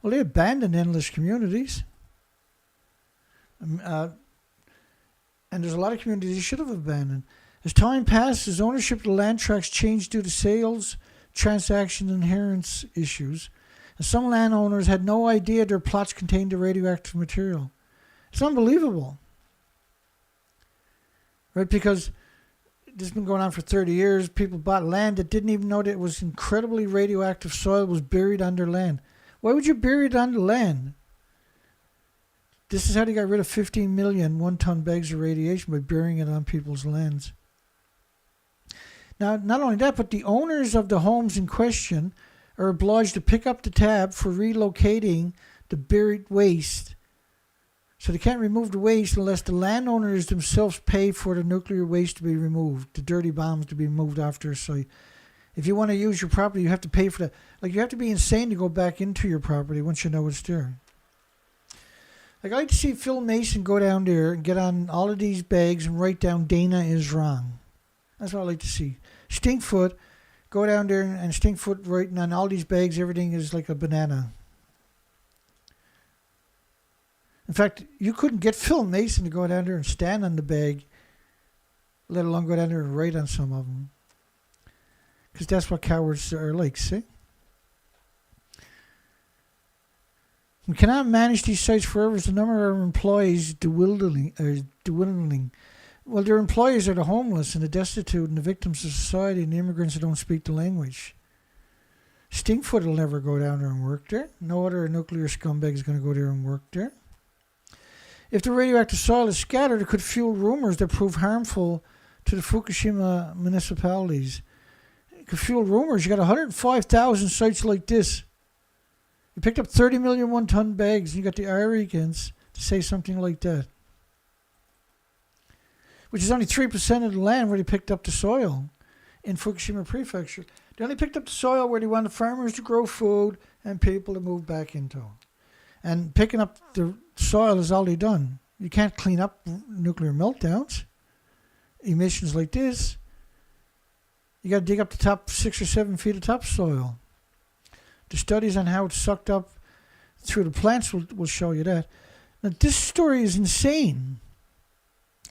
Well, they abandoned endless communities. And there's a lot of communities they should have abandoned. As time passes, ownership of the land tracts changed due to sales, transaction inheritance issues. And some landowners had no idea their plots contained the radioactive material. It's unbelievable. Right? Because this has been going on for 30 years. People bought land that didn't even know that it was incredibly radioactive soil was buried under land. Why would you bury it under land? This is how they got rid of 15 million 1-ton bags of radiation, by burying it on people's lands. Now, not only that, but the owners of the homes in question are obliged to pick up the tab for relocating the buried waste. So they can't remove the waste unless the landowners themselves pay for the nuclear waste to be removed, the dirty bombs to be moved off their site. If you want to use your property, you have to pay for that. Like, you have to be insane to go back into your property once you know it's there. Like, I like to see Phil Mason go down there and get on all of these bags and write down "Dana is wrong." That's what I like to see. Stinkfoot, go down there and Stinkfoot writing on all these bags, everything is like a banana. In fact, you couldn't get Phil Mason to go down there and stand on the bag, let alone go down there and write on some of them. Because that's what cowards are like, see? We cannot manage these sites forever as the number of employees dwindling. Well, their employees are the homeless and the destitute and the victims of society and the immigrants who don't speak the language. Stinkfoot will never go down there and work there. No other nuclear scumbag is going to go there and work there. If the radioactive soil is scattered, it could fuel rumors that prove harmful to the Fukushima municipalities. It could fuel rumors. You got 105,000 sites like this. You picked up 30 million 1-ton bags, and you got the arrogance to say something like that. Which is only 3% of the land where they picked up the soil in Fukushima Prefecture. They only picked up the soil where they wanted farmers to grow food and people to move back into. And picking up the soil is all they've done. You can't clean up nuclear meltdowns, emissions like this. You got to dig up the top 6 or 7 feet of topsoil. The studies on how it's sucked up through the plants will show you that. Now, this story is insane.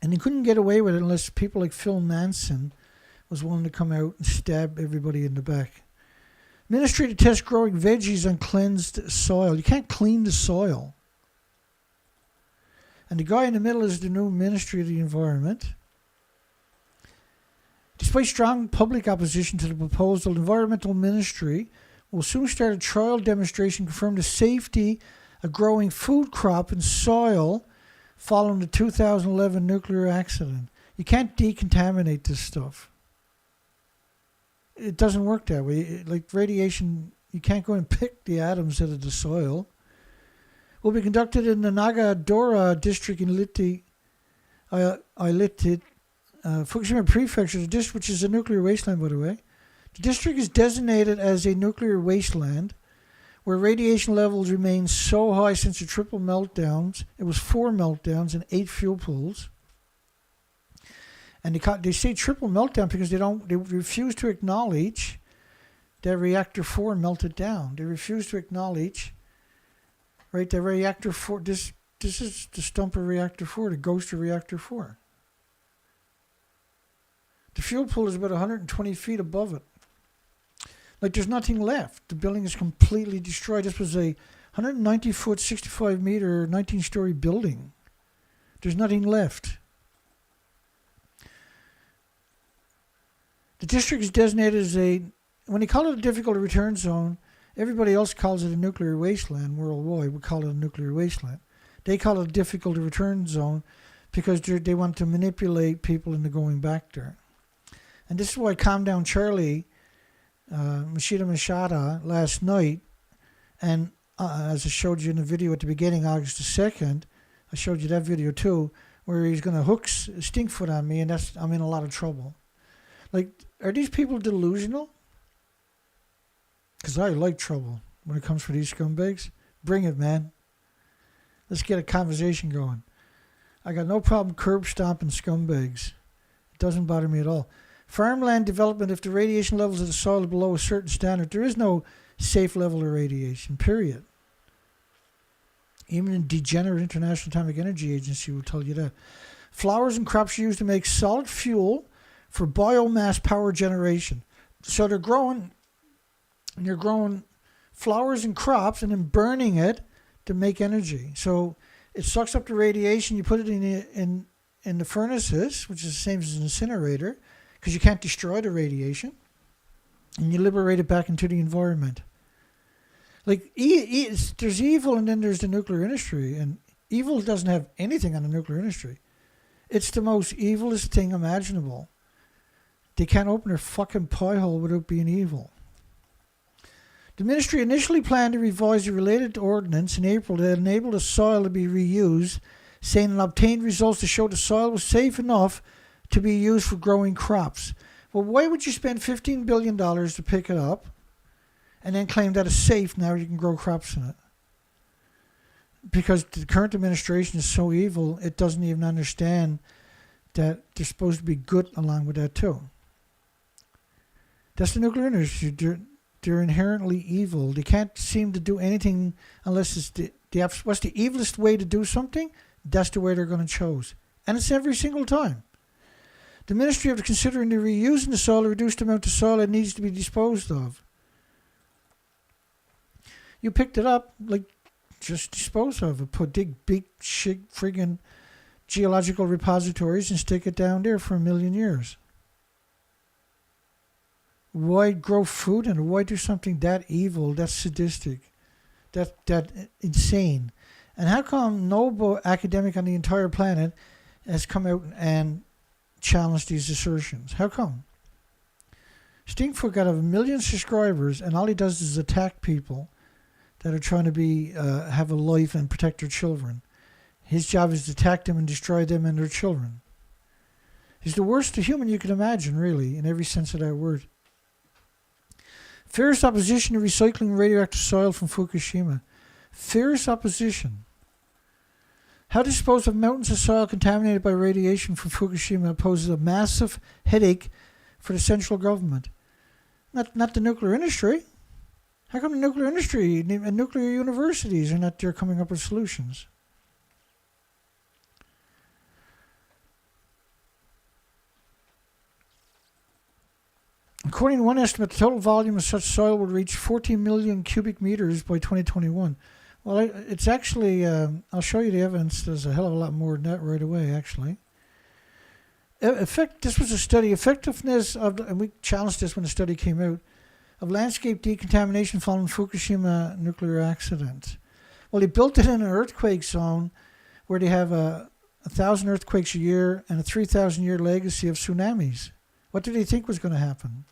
And they couldn't get away with it unless people like Phil Manson was willing to come out and stab everybody in the back. Ministry to test growing veggies on cleansed soil. You can't clean the soil. And the guy in the middle is the new Ministry of the Environment. Despite strong public opposition to the proposal, the Environmental Ministry will soon start a trial demonstration to confirm the safety of growing food crop in soil following the 2011 nuclear accident. You can't decontaminate this stuff. It doesn't work that way. Like radiation, you can't go and pick the atoms out of the soil. Will be conducted in the Nagadora district in Fukushima Prefecture, which is a nuclear wasteland, by the way. The district is designated as a nuclear wasteland where radiation levels remain so high since the triple meltdowns. It was 4 meltdowns and 8 fuel pools. And they say triple meltdown because they refuse to acknowledge that reactor 4 melted down. They refuse to acknowledge, right, that reactor 4, this is the stump of reactor 4, the ghost of reactor 4. The fuel pool is about 120 feet above it. Like there's nothing left. The building is completely destroyed. This was a 190-foot, 65-meter, 19-story building. There's nothing left. The district is designated as when they call it a difficult to return zone, everybody else calls it a nuclear wasteland worldwide. We call it a nuclear wasteland. They call it a difficult to return zone because they want to manipulate people into going back there. And this is why Calm Down Charlie, Mashida last night, and as I showed you in the video at the beginning, August the 2nd, I showed you that video too, where he's going to hook Stinkfoot on me, and I'm in a lot of trouble. Like, are these people delusional? Because I like trouble when it comes for these scumbags. Bring it, man. Let's get a conversation going. I got no problem curb stomping scumbags. It doesn't bother me at all. Farmland development, if the radiation levels of the soil are below a certain standard, there is no safe level of radiation, period. Even the degenerate International Atomic Energy Agency will tell you that. Flowers and crops are used to make solid fuel for biomass power generation. So they're growing flowers and crops and then burning it to make energy. So it sucks up the radiation. You put it in the furnaces, which is the same as an incinerator, because you can't destroy the radiation, and you liberate it back into the environment. Like, there's evil, and then there's the nuclear industry, and evil doesn't have anything on the nuclear industry. It's the most evilest thing imaginable. They can't open their fucking pie hole without being evil. The ministry initially planned to revise the related ordinance in April that enabled the soil to be reused, saying it obtained results to show the soil was safe enough to be used for growing crops. Well, why would you spend $15 billion to pick it up and then claim that it's safe, now you can grow crops in it? Because the current administration is so evil, it doesn't even understand that they're supposed to be good along with that too. That's the nuclear industry. They're inherently evil. They can't seem to do anything unless it's what's the evilest way to do something? That's the way they're going to choose. And it's every single time. The ministry of considering the reusing the soil to reduce the amount of soil that needs to be disposed of. You picked it up, like, just dispose of it. Put big shit friggin' geological repositories and stick it down there for 1 million years. Why grow food and why do something that evil, that sadistic, that insane? And how come no academic on the entire planet has come out and challenged these assertions? How come? Stinkfoot got 1 million subscribers, and all he does is attack people that are trying to have a life and protect their children. His job is to attack them and destroy them and their children. He's the worst human you can imagine, really, in every sense of that word. Fierce opposition to recycling radioactive soil from Fukushima. Fierce opposition. How to dispose of mountains of soil contaminated by radiation from Fukushima poses a massive headache for the central government. Not the nuclear industry. How come the nuclear industry and nuclear universities are not there coming up with solutions? According to one estimate, the total volume of such soil would reach 14 million cubic meters by 2021. Well, it's actually, I'll show you the evidence. There's a hell of a lot more than that right away, actually. This was a study, effectiveness of, and we challenged this when the study came out, of landscape decontamination following Fukushima nuclear accident. Well, he built it in an earthquake zone where they have 1,000 earthquakes a year and a 3,000-year legacy of tsunamis. What did they think was going to happen?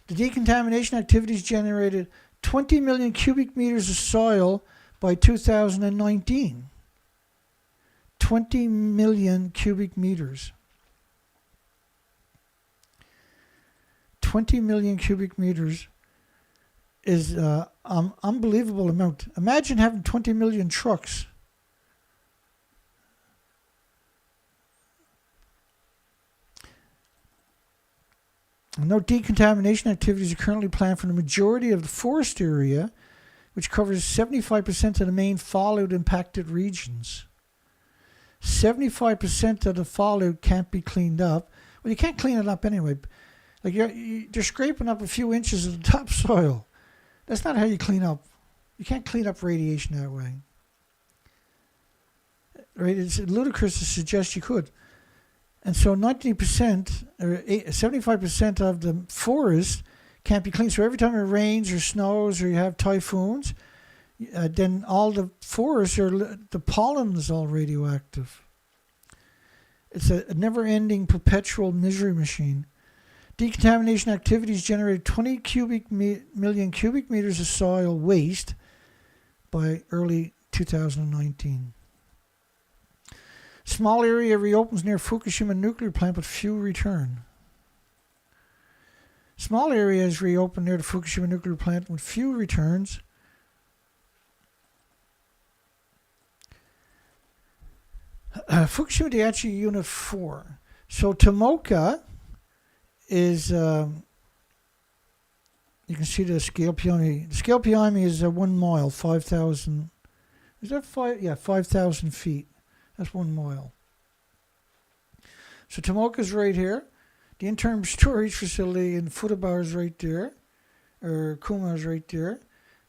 The decontamination activities generated 20 million cubic meters of soil by 2019. 20 million cubic meters. 20 million cubic meters is an unbelievable amount. Imagine having 20 million trucks. No decontamination activities are currently planned for the majority of the forest area, which covers 75% of the main fallout impacted regions. 75% of the fallout can't be cleaned up. Well, you can't clean it up anyway. Like they're scraping up a few inches of the topsoil. That's not how you clean up. You can't clean up radiation that way. Right? It's ludicrous to suggest you could. And so 90% or 75% of the forest can't be cleaned. So every time it rains or snows or you have typhoons, then all the forests the pollen is all radioactive. It's a never-ending, perpetual misery machine. Decontamination activities generated 20 million cubic meters of soil waste by early 2019. Small area reopens near Fukushima nuclear plant, but few return. Small areas reopen near the Fukushima nuclear plant, with few returns. Fukushima Daiichi Unit 4. So Tomoka is, you can see the scale behind me. The scale behind me is 1 mile, 5,000. Is that 5? Yeah, 5,000 feet. That's 1 mile. So Tomoka's right here. The interim storage facility in Fukushima is right there. Or Kuma is right there.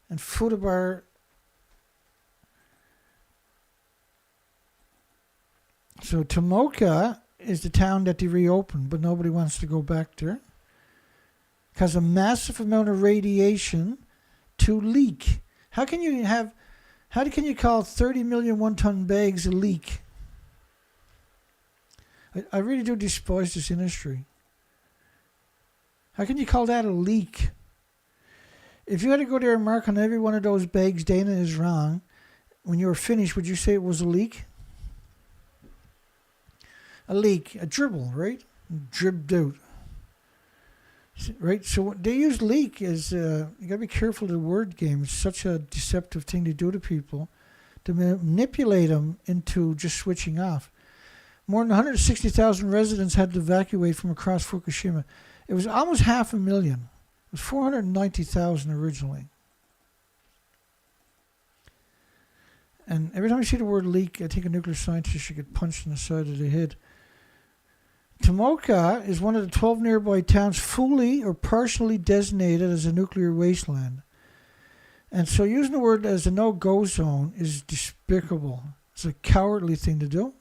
And Fukushima. So Tomoka is the town that they reopened, but nobody wants to go back there. Because a massive amount of radiation to leak. How can you call 30 million one-ton bags a leak? I really do despise this industry. How can you call that a leak? If you had to go there and mark on every one of those bags, Dana is wrong, when you were finished, would you say it was a leak? A leak, a dribble, right? Dribbed out. Right? So what they use leak as, you gotta be careful of the word game. It's such a deceptive thing to do to people, to manipulate them into just switching off. More than 160,000 residents had to evacuate from across Fukushima. It was almost 500,000. It was 490,000 originally. And every time I see the word leak, I think a nuclear scientist should get punched in the side of the head. Tomoka is one of the 12 nearby towns fully or partially designated as a nuclear wasteland. And so using the word as a no-go zone is despicable. It's a cowardly thing to do.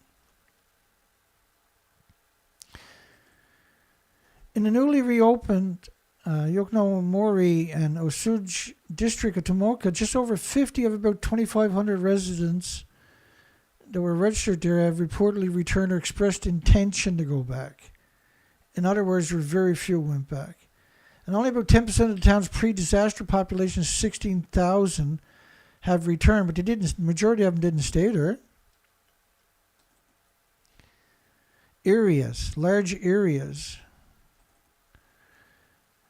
In the newly reopened Yokonomori and Osuji district of Tomoka, just over 50 of about 2,500 residents that were registered there have reportedly returned or expressed intention to go back. In other words, there were very few who went back. And only about 10% of the town's pre-disaster population, 16,000, have returned, but the majority of them didn't stay there. Areas, large areas,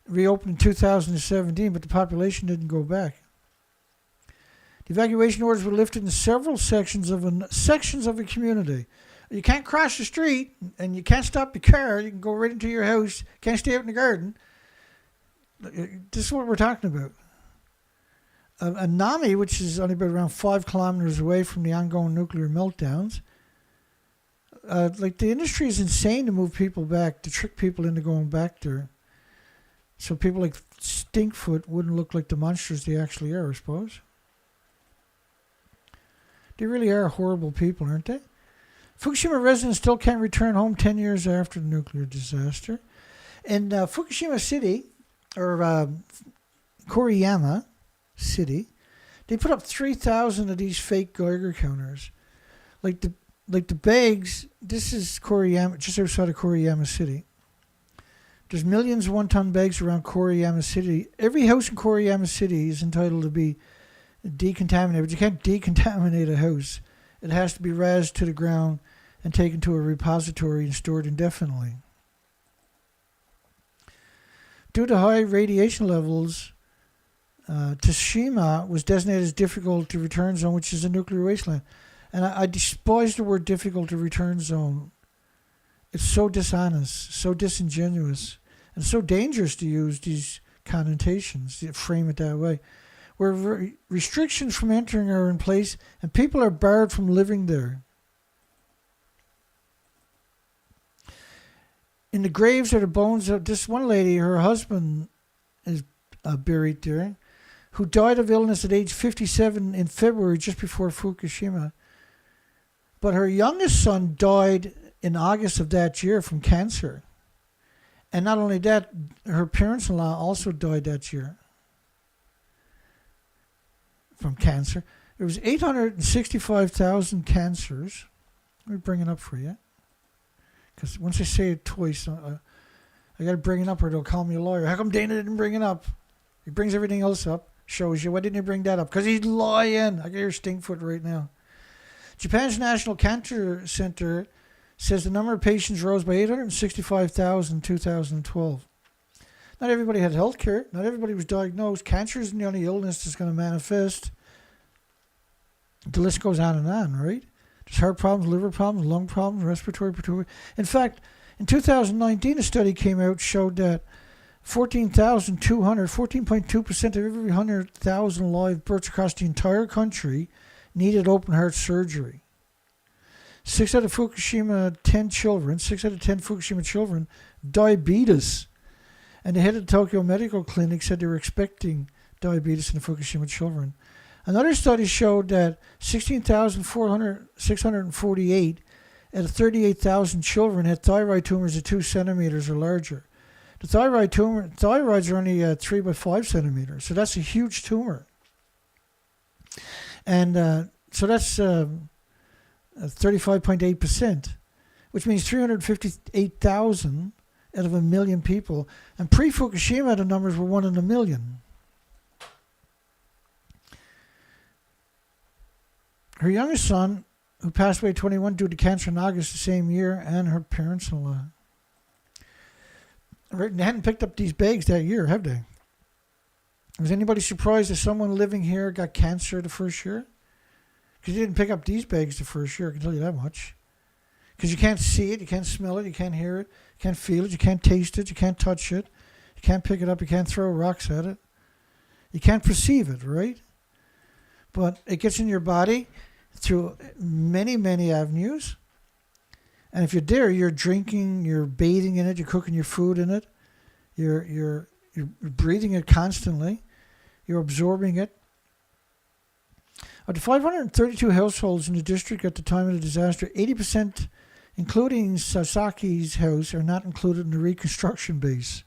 reopened in 2017, but the population didn't go back. The evacuation orders were lifted in several sections of a community. You can't cross the street, and you can't stop your car. You can go right into your house. Can't stay out in the garden. This is what we're talking about. Nami, which is only about around 5 kilometers away from the ongoing nuclear meltdowns, like the industry is insane to move people back, to trick people into going back there. So people like Stinkfoot wouldn't look like the monsters they actually are, I suppose. They really are horrible people, aren't they? Fukushima residents still can't return home 10 years after the nuclear disaster. In Fukushima City, or Koriyama City, they put up 3,000 of these fake Geiger counters. Like the bags, this is Koriyama, just outside of Koriyama City. There's millions of 1-ton bags around Koriyama City. Every house in Koriyama City is entitled to be decontaminated, but you can't decontaminate a house. It has to be razed to the ground and taken to a repository and stored indefinitely. Due to high radiation levels, Fukushima was designated as difficult to return zone, which is a nuclear wasteland. And I despise the word difficult to return zone. It's so dishonest, so disingenuous, and so dangerous to use these connotations, to frame it that way. Where restrictions from entering are in place and people are barred from living there. In the graves are the bones of this one lady. Her husband is buried there, who died of illness at age 57 in February, just before Fukushima. But her youngest son died in August of that year from cancer. And not only that, her parents-in-law also died that year from cancer. There was 865,000 cancers. Let me bring it up for you. Because once I say it twice, I got to bring it up or they'll call me a lawyer. How come Dana didn't bring it up? He brings everything else up. Shows you. Why didn't he bring that up? Because he's lying. I can hear Stinkfoot right now. Japan's National Cancer Center says the number of patients rose by 865,000 in 2012. Not everybody had health care. Not everybody was diagnosed. Cancer isn't the only illness that's going to manifest. The list goes on and on, right? There's heart problems, liver problems, lung problems, respiratory problems. In fact, in 2019, a study came out showed that 14.2% of every 100,000 live births across the entire country needed open heart surgery. 6 out of 10 Fukushima children, diabetes. And the head of the Tokyo Medical Clinic said they were expecting diabetes in the Fukushima children. Another study showed that 16,648 out of 38,000 children had thyroid tumors of 2 centimeters or larger. The thyroids are only 3 by 5 centimeters, so that's a huge tumor. And so that's 35.8%, which means 358,000 out of 1 million people. And pre-Fukushima, the numbers were 1 in a million. Her youngest son, who passed away at 21 due to cancer in August the same year, and her parents-in-law. Right, they hadn't picked up these bags that year, have they? Was anybody surprised that someone living here got cancer the first year? Because you didn't pick up these bags the first year, I can tell you that much. Because you can't see it, you can't smell it, you can't hear it, you can't feel it, you can't taste it, you can't touch it, you can't pick it up, you can't throw rocks at it. You can't perceive it, right? But it gets in your body through many, many avenues. And if you're there, you're drinking, you're bathing in it, you're cooking your food in it, you're breathing it constantly, you're absorbing it. Of the 532 households in the district at the time of the disaster, 80%, including Sasaki's house, are not included in the reconstruction base.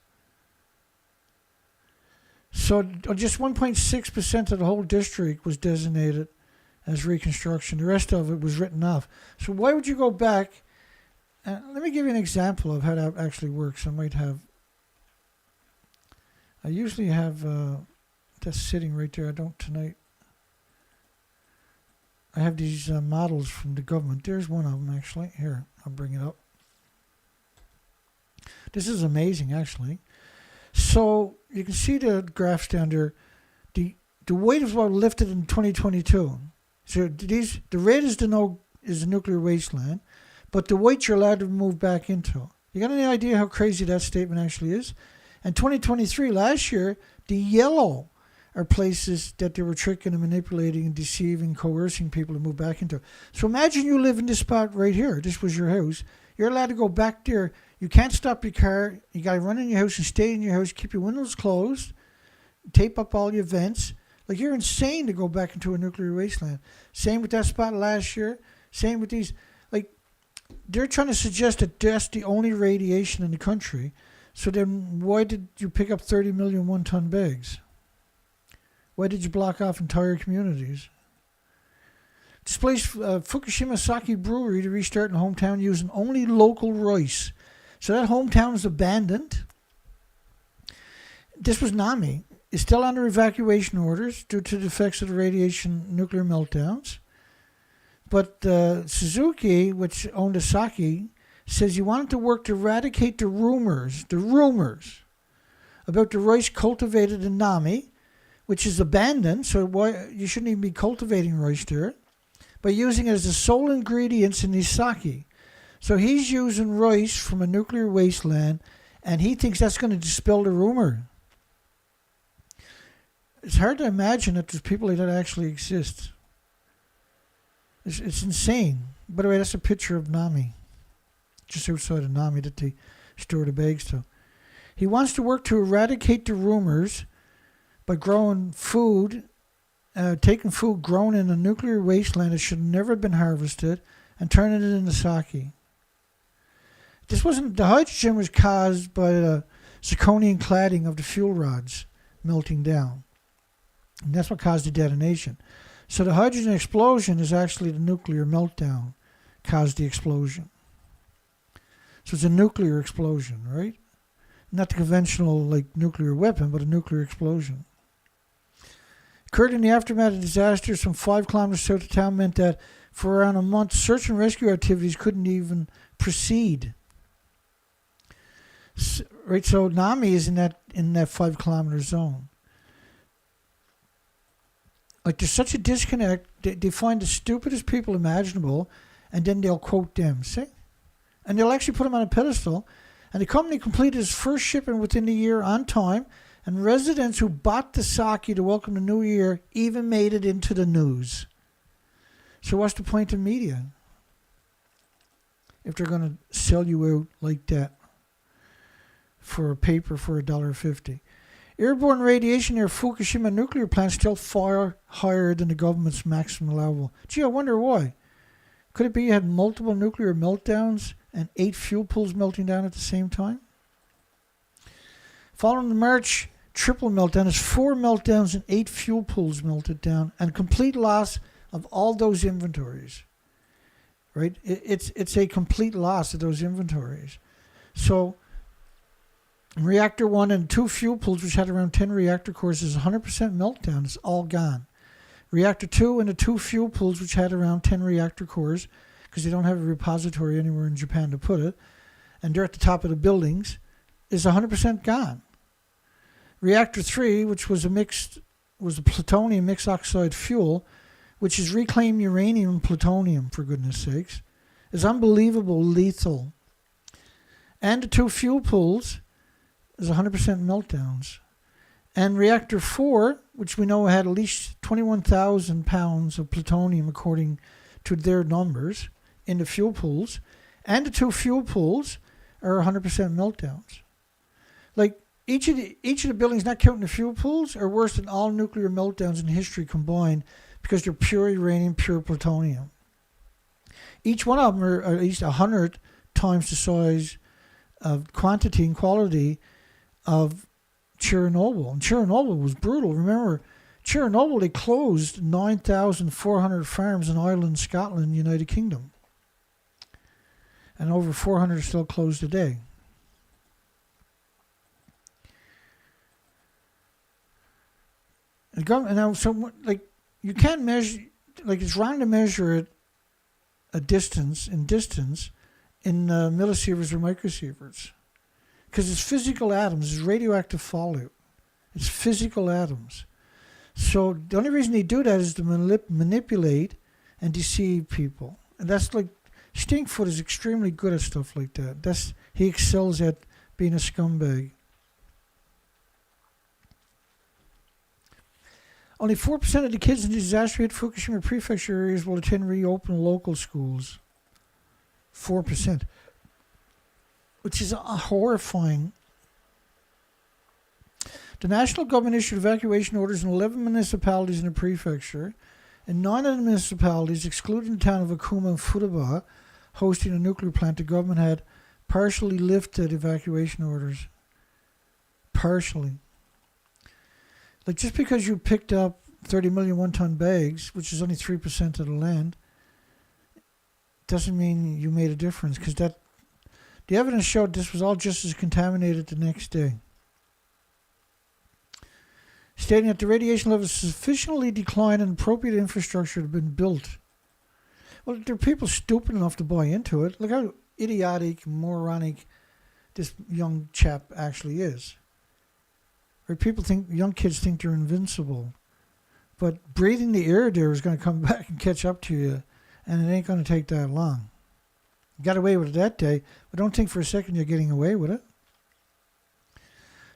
So just 1.6% of the whole district was designated as reconstruction. The rest of it was written off. So why would you go back? Let me give you an example of how that actually works. I usually have, that's sitting right there. I don't tonight. I have these models from the government. There's one of them, actually. Here, I'll bring it up. This is amazing, actually. So you can see the graphs down there. The weight is what lifted in 2022. So the red is the nuclear wasteland, but the weight you're allowed to move back into. You got any idea how crazy that statement actually is? And 2023, last year, the yellow are places that they were tricking and manipulating and deceiving, coercing people to move back into. So imagine you live in this spot right here. This was your house. You're allowed to go back there. You can't stop your car. You got to run in your house and stay in your house. Keep your windows closed. Tape up all your vents. Like, you're insane to go back into a nuclear wasteland. Same with that spot last year. Same with these. Like, they're trying to suggest that that's the only radiation in the country. So then why did you pick up 30 million 1-ton bags? Why did you block off entire communities? displays Fukushima Sake Brewery to restart in the hometown using only local rice. So that hometown is abandoned. This was Nami. It's still under evacuation orders due to the effects of the radiation nuclear meltdowns. But Suzuki, which owned the sake, says he wanted to work to eradicate the rumors about the rice cultivated in Nami, which is abandoned, so why you shouldn't even be cultivating rice there, by using it as the sole ingredients in his sake. So he's using rice from a nuclear wasteland, and he thinks that's going to dispel the rumor. It's hard to imagine that there's people like that actually exist. It's insane. By the way, that's a picture of Nami, just outside of Nami that they store the bags to. He wants to work to eradicate the rumors by growing food, taking food grown in a nuclear wasteland that should never have been harvested and turning it into sake. The hydrogen was caused by the zirconium cladding of the fuel rods melting down. And that's what caused the detonation. So the hydrogen explosion is actually the nuclear meltdown caused the explosion. So it's a nuclear explosion, right? Not the conventional nuclear weapon, but a nuclear explosion. Occurred in the aftermath of the disaster some 5 kilometers south of town, meant that for around a month, search and rescue activities couldn't even proceed. Right, so Nami is in that 5 kilometer zone. There's such a disconnect. They find the stupidest people imaginable, and then they'll quote them, see? And they'll actually put them on a pedestal. And the company completed its first shipment within the year on time, and residents who bought the sake to welcome the new year even made it into the news. So what's the point of media if they're going to sell you out like that for a paper for $1.50? Airborne radiation near Fukushima nuclear plant still far higher than the government's maximum allowable. Gee, I wonder why. Could it be you had multiple nuclear meltdowns and 8 fuel pools melting down at the same time? Following the March triple meltdown, there's 4 meltdowns and 8 fuel pools melted down, and complete loss of all those inventories. Right? It's a complete loss of those inventories. So reactor 1 and 2 fuel pools, which had around 10 reactor cores, is 100% meltdown. It's all gone. Reactor 2 and the 2 fuel pools, which had around 10 reactor cores, because they don't have a repository anywhere in Japan to put it, and they're at the top of the buildings, is 100% gone. Reactor 3, which was a plutonium mixed oxide fuel, which is reclaimed uranium and plutonium, for goodness sakes, is unbelievable lethal. And the 2 fuel pools is 100% meltdowns. And reactor 4, which we know had at least 21,000 pounds of plutonium according to their numbers in the fuel pools, and the 2 fuel pools are 100% meltdowns. Each of the buildings, not counting the fuel pools, are worse than all nuclear meltdowns in history combined because they're pure uranium, pure plutonium. Each one of them are at least 100 times the size of quantity and quality of Chernobyl. And Chernobyl was brutal. Remember, Chernobyl, they closed 9,400 farms in Ireland, Scotland, United Kingdom. And over 400 are still closed today. You can't measure, it's wrong to measure it in distance in millisieverts or microsieverts. Because it's physical atoms, it's radioactive fallout. It's physical atoms. So the only reason they do that is to manipulate and deceive people. And that's Stinkfoot is extremely good at stuff like that. He excels at being a scumbag. Only 4% of the kids in the disaster-hit Fukushima Prefecture areas will attend reopen local schools. 4%. Which is horrifying. The national government issued evacuation orders in 11 municipalities in the prefecture, and 9 of the municipalities, excluding the town of Akuma and Futaba, hosting a nuclear plant, the government had partially lifted evacuation orders. Partially. Just because you picked up 30 million one-ton bags, which is only 3% of the land, doesn't mean you made a difference, because the evidence showed this was all just as contaminated the next day. Stating that the radiation levels sufficiently declined and appropriate infrastructure had been built. Well, there are people stupid enough to buy into it. Look how idiotic, moronic this young chap actually is. Or young kids think they're invincible. But breathing the air there is going to come back and catch up to you, and it ain't going to take that long. You got away with it that day, but don't think for a second you're getting away with it.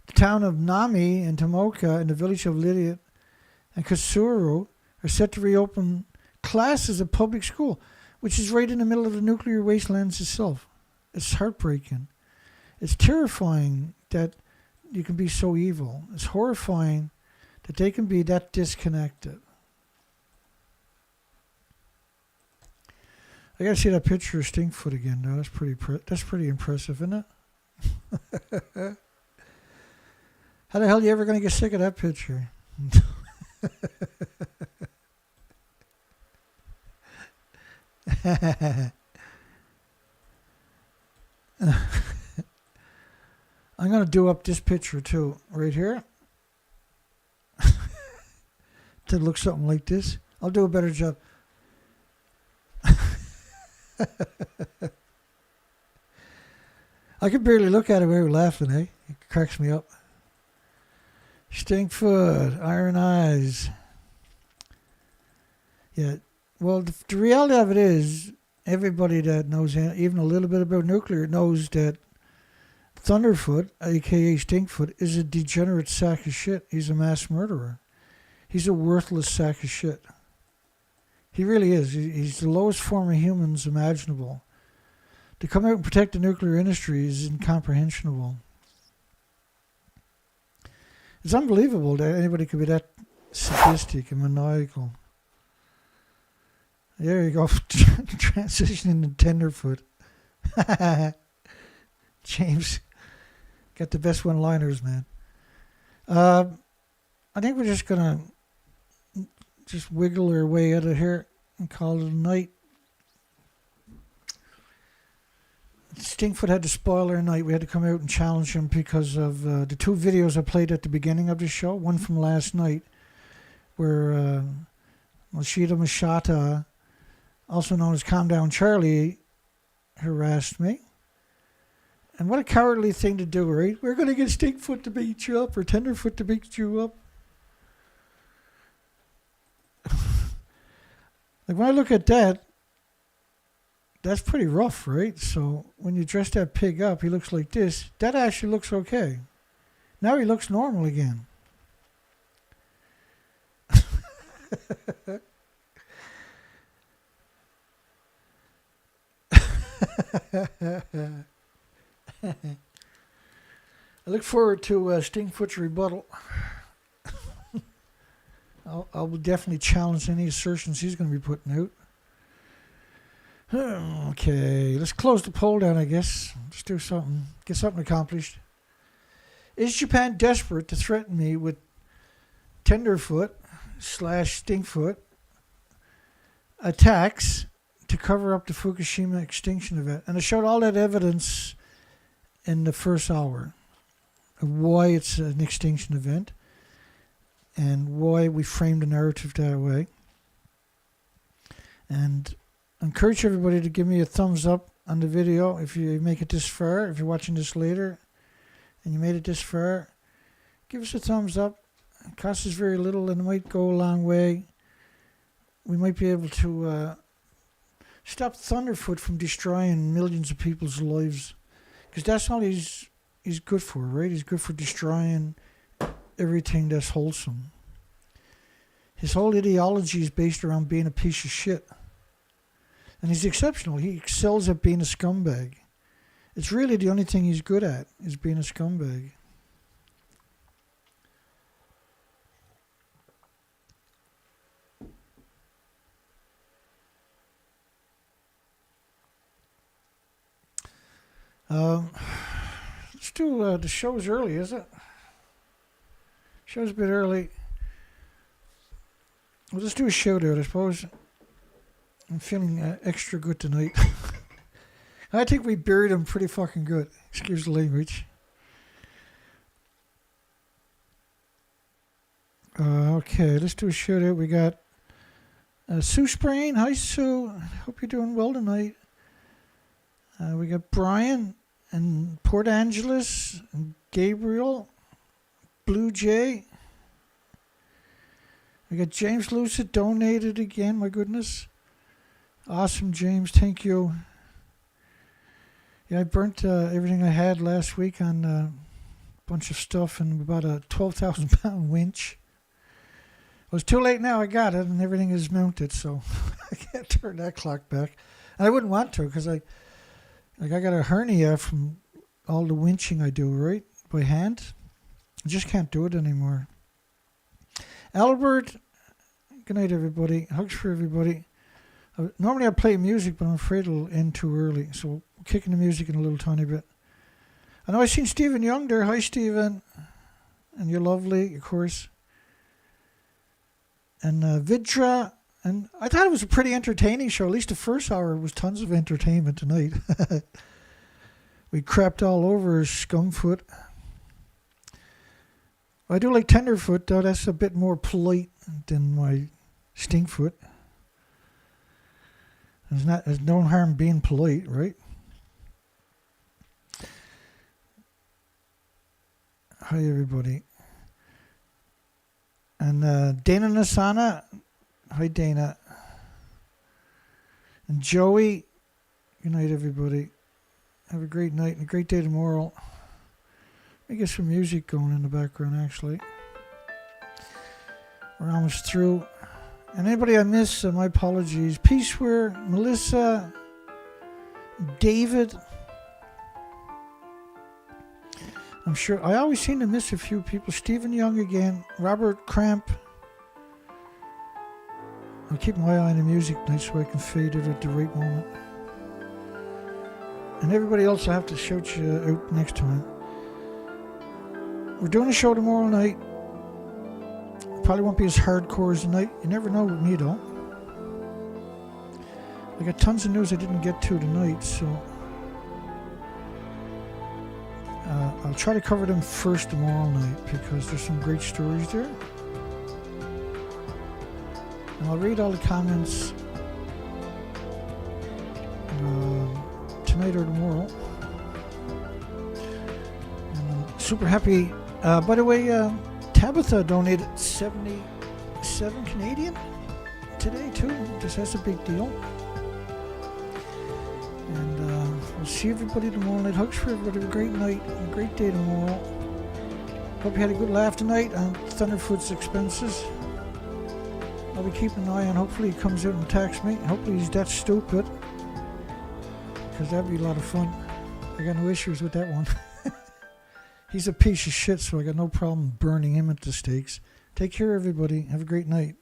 The town of Nami and Tomoka and the village of Lydia and Kasuru are set to reopen classes at public school, which is right in the middle of the nuclear wastelands itself. It's heartbreaking. It's terrifying that you can be so evil. It's horrifying that they can be that disconnected. I gotta see that picture of Stinkfoot again, though. That's pretty impressive, isn't it? How the hell are you ever gonna get sick of that picture? I'm gonna do up this picture too, right here. To look something like this. I'll do a better job. I can barely look at it without laughing, eh? It cracks me up. Stinkfoot, iron eyes. Yeah, well, the reality of it is, everybody that knows even a little bit about nuclear knows that Thunderfoot, a.k.a. Stinkfoot, is a degenerate sack of shit. He's a mass murderer. He's a worthless sack of shit. He really is. He's the lowest form of humans imaginable. To come out and protect the nuclear industry is incomprehensible. It's unbelievable that anybody could be that sadistic and maniacal. There you go. Transitioning to Tenderfoot. James got the best one-liners, man. I think we're just going to just wiggle our way out of here and call it a night. Stinkfoot had to spoil our night. We had to come out and challenge him because of the two videos I played at the beginning of the show. One from last night where Moshida Mashata, also known as Calm Down Charlie, harassed me. And what a cowardly thing to do, right? We're going to get Stinkfoot to beat you up or Tenderfoot to beat you up. Like when I look at that, that's pretty rough, right? So when you dress that pig up, he looks like this. That actually looks okay. Now he looks normal again. I look forward to Stinkfoot's rebuttal. I will definitely challenge any assertions he's going to be putting out. Okay, let's close the poll down, I guess. Let's do something. Get something accomplished. Is Japan desperate to threaten me with Tenderfoot/Stinkfoot attacks to cover up the Fukushima extinction event? And I showed all that evidence in the first hour of why it's an extinction event and why we framed the narrative that way. And I encourage everybody to give me a thumbs up on the video if you make it this far. If you're watching this later and you made it this far, give us a thumbs up. It costs us very little and it might go a long way. We might be able to stop Thunderfoot from destroying millions of people's lives. Because that's all he's good for, right? He's good for destroying everything that's wholesome. His whole ideology is based around being a piece of shit. And he's exceptional. He excels at being a scumbag. It's really the only thing he's good at, is being a scumbag. Let's do the show's early, is it? Show's a bit early. Well, let's do a shout out, I suppose. I'm feeling extra good tonight. I think we buried him pretty fucking good. Excuse the language. Okay, let's do a shout out. We got Sue Sprain. Hi, Sue. Hope you're doing well tonight. We got Brian and Port Angeles and Gabriel, Blue Jay. We got James Lucid donated again. My goodness. Awesome, James. Thank you. Yeah, I burnt everything I had last week on a bunch of stuff and about a 12,000 pound winch. Well, it's too late now. I got it and everything is mounted, so I can't turn that clock back. And I wouldn't want to because I got a hernia from all the winching I do, right, by hand. I just can't do it anymore. Albert, good night, everybody. Hugs for everybody. Normally I play music, but I'm afraid it'll end too early, so we're kicking the music in a little tiny bit. I know I've seen Stephen Young there. Hi, Stephen. And you're lovely, of course. And Vidra. And I thought it was a pretty entertaining show. At least the first hour was tons of entertainment tonight. We crapped all over Scumfoot. I do like Tenderfoot, though. That's a bit more polite than my Stinkfoot. There's no harm being polite, right? Hi, everybody. And Dana Nasana. Hi, Dana. And Joey. Good night, everybody. Have a great night and a great day tomorrow. Let me get some music going in the background, actually. We're almost through. And anybody I miss, my apologies. Peaceware, Melissa, David. I'm sure I always seem to miss a few people. Stephen Young again, Robert Cramp. I'll keep my eye on the music tonight so I can fade it at the right moment. And everybody else, I have to shout you out next time. We're doing a show tomorrow night. Probably won't be as hardcore as tonight. You never know with me, though. I got tons of news I didn't get to tonight, so I'll try to cover them first tomorrow night because there's some great stories there. And I'll read all the comments tonight or tomorrow. And I'm super happy. By the way, Tabitha donated 77 Canadian today, too. That's a big deal. And we'll see everybody tomorrow night. Hugs for everybody. Have a great night and a great day tomorrow. Hope you had a good laugh tonight on Thunderfoot's expenses. I'll be keeping an eye on. Hopefully he comes out and attacks me. Hopefully he's that stupid. Because that'd be a lot of fun. I got no issues with that one. He's a piece of shit, so I got no problem burning him at the stakes. Take care, everybody. Have a great night.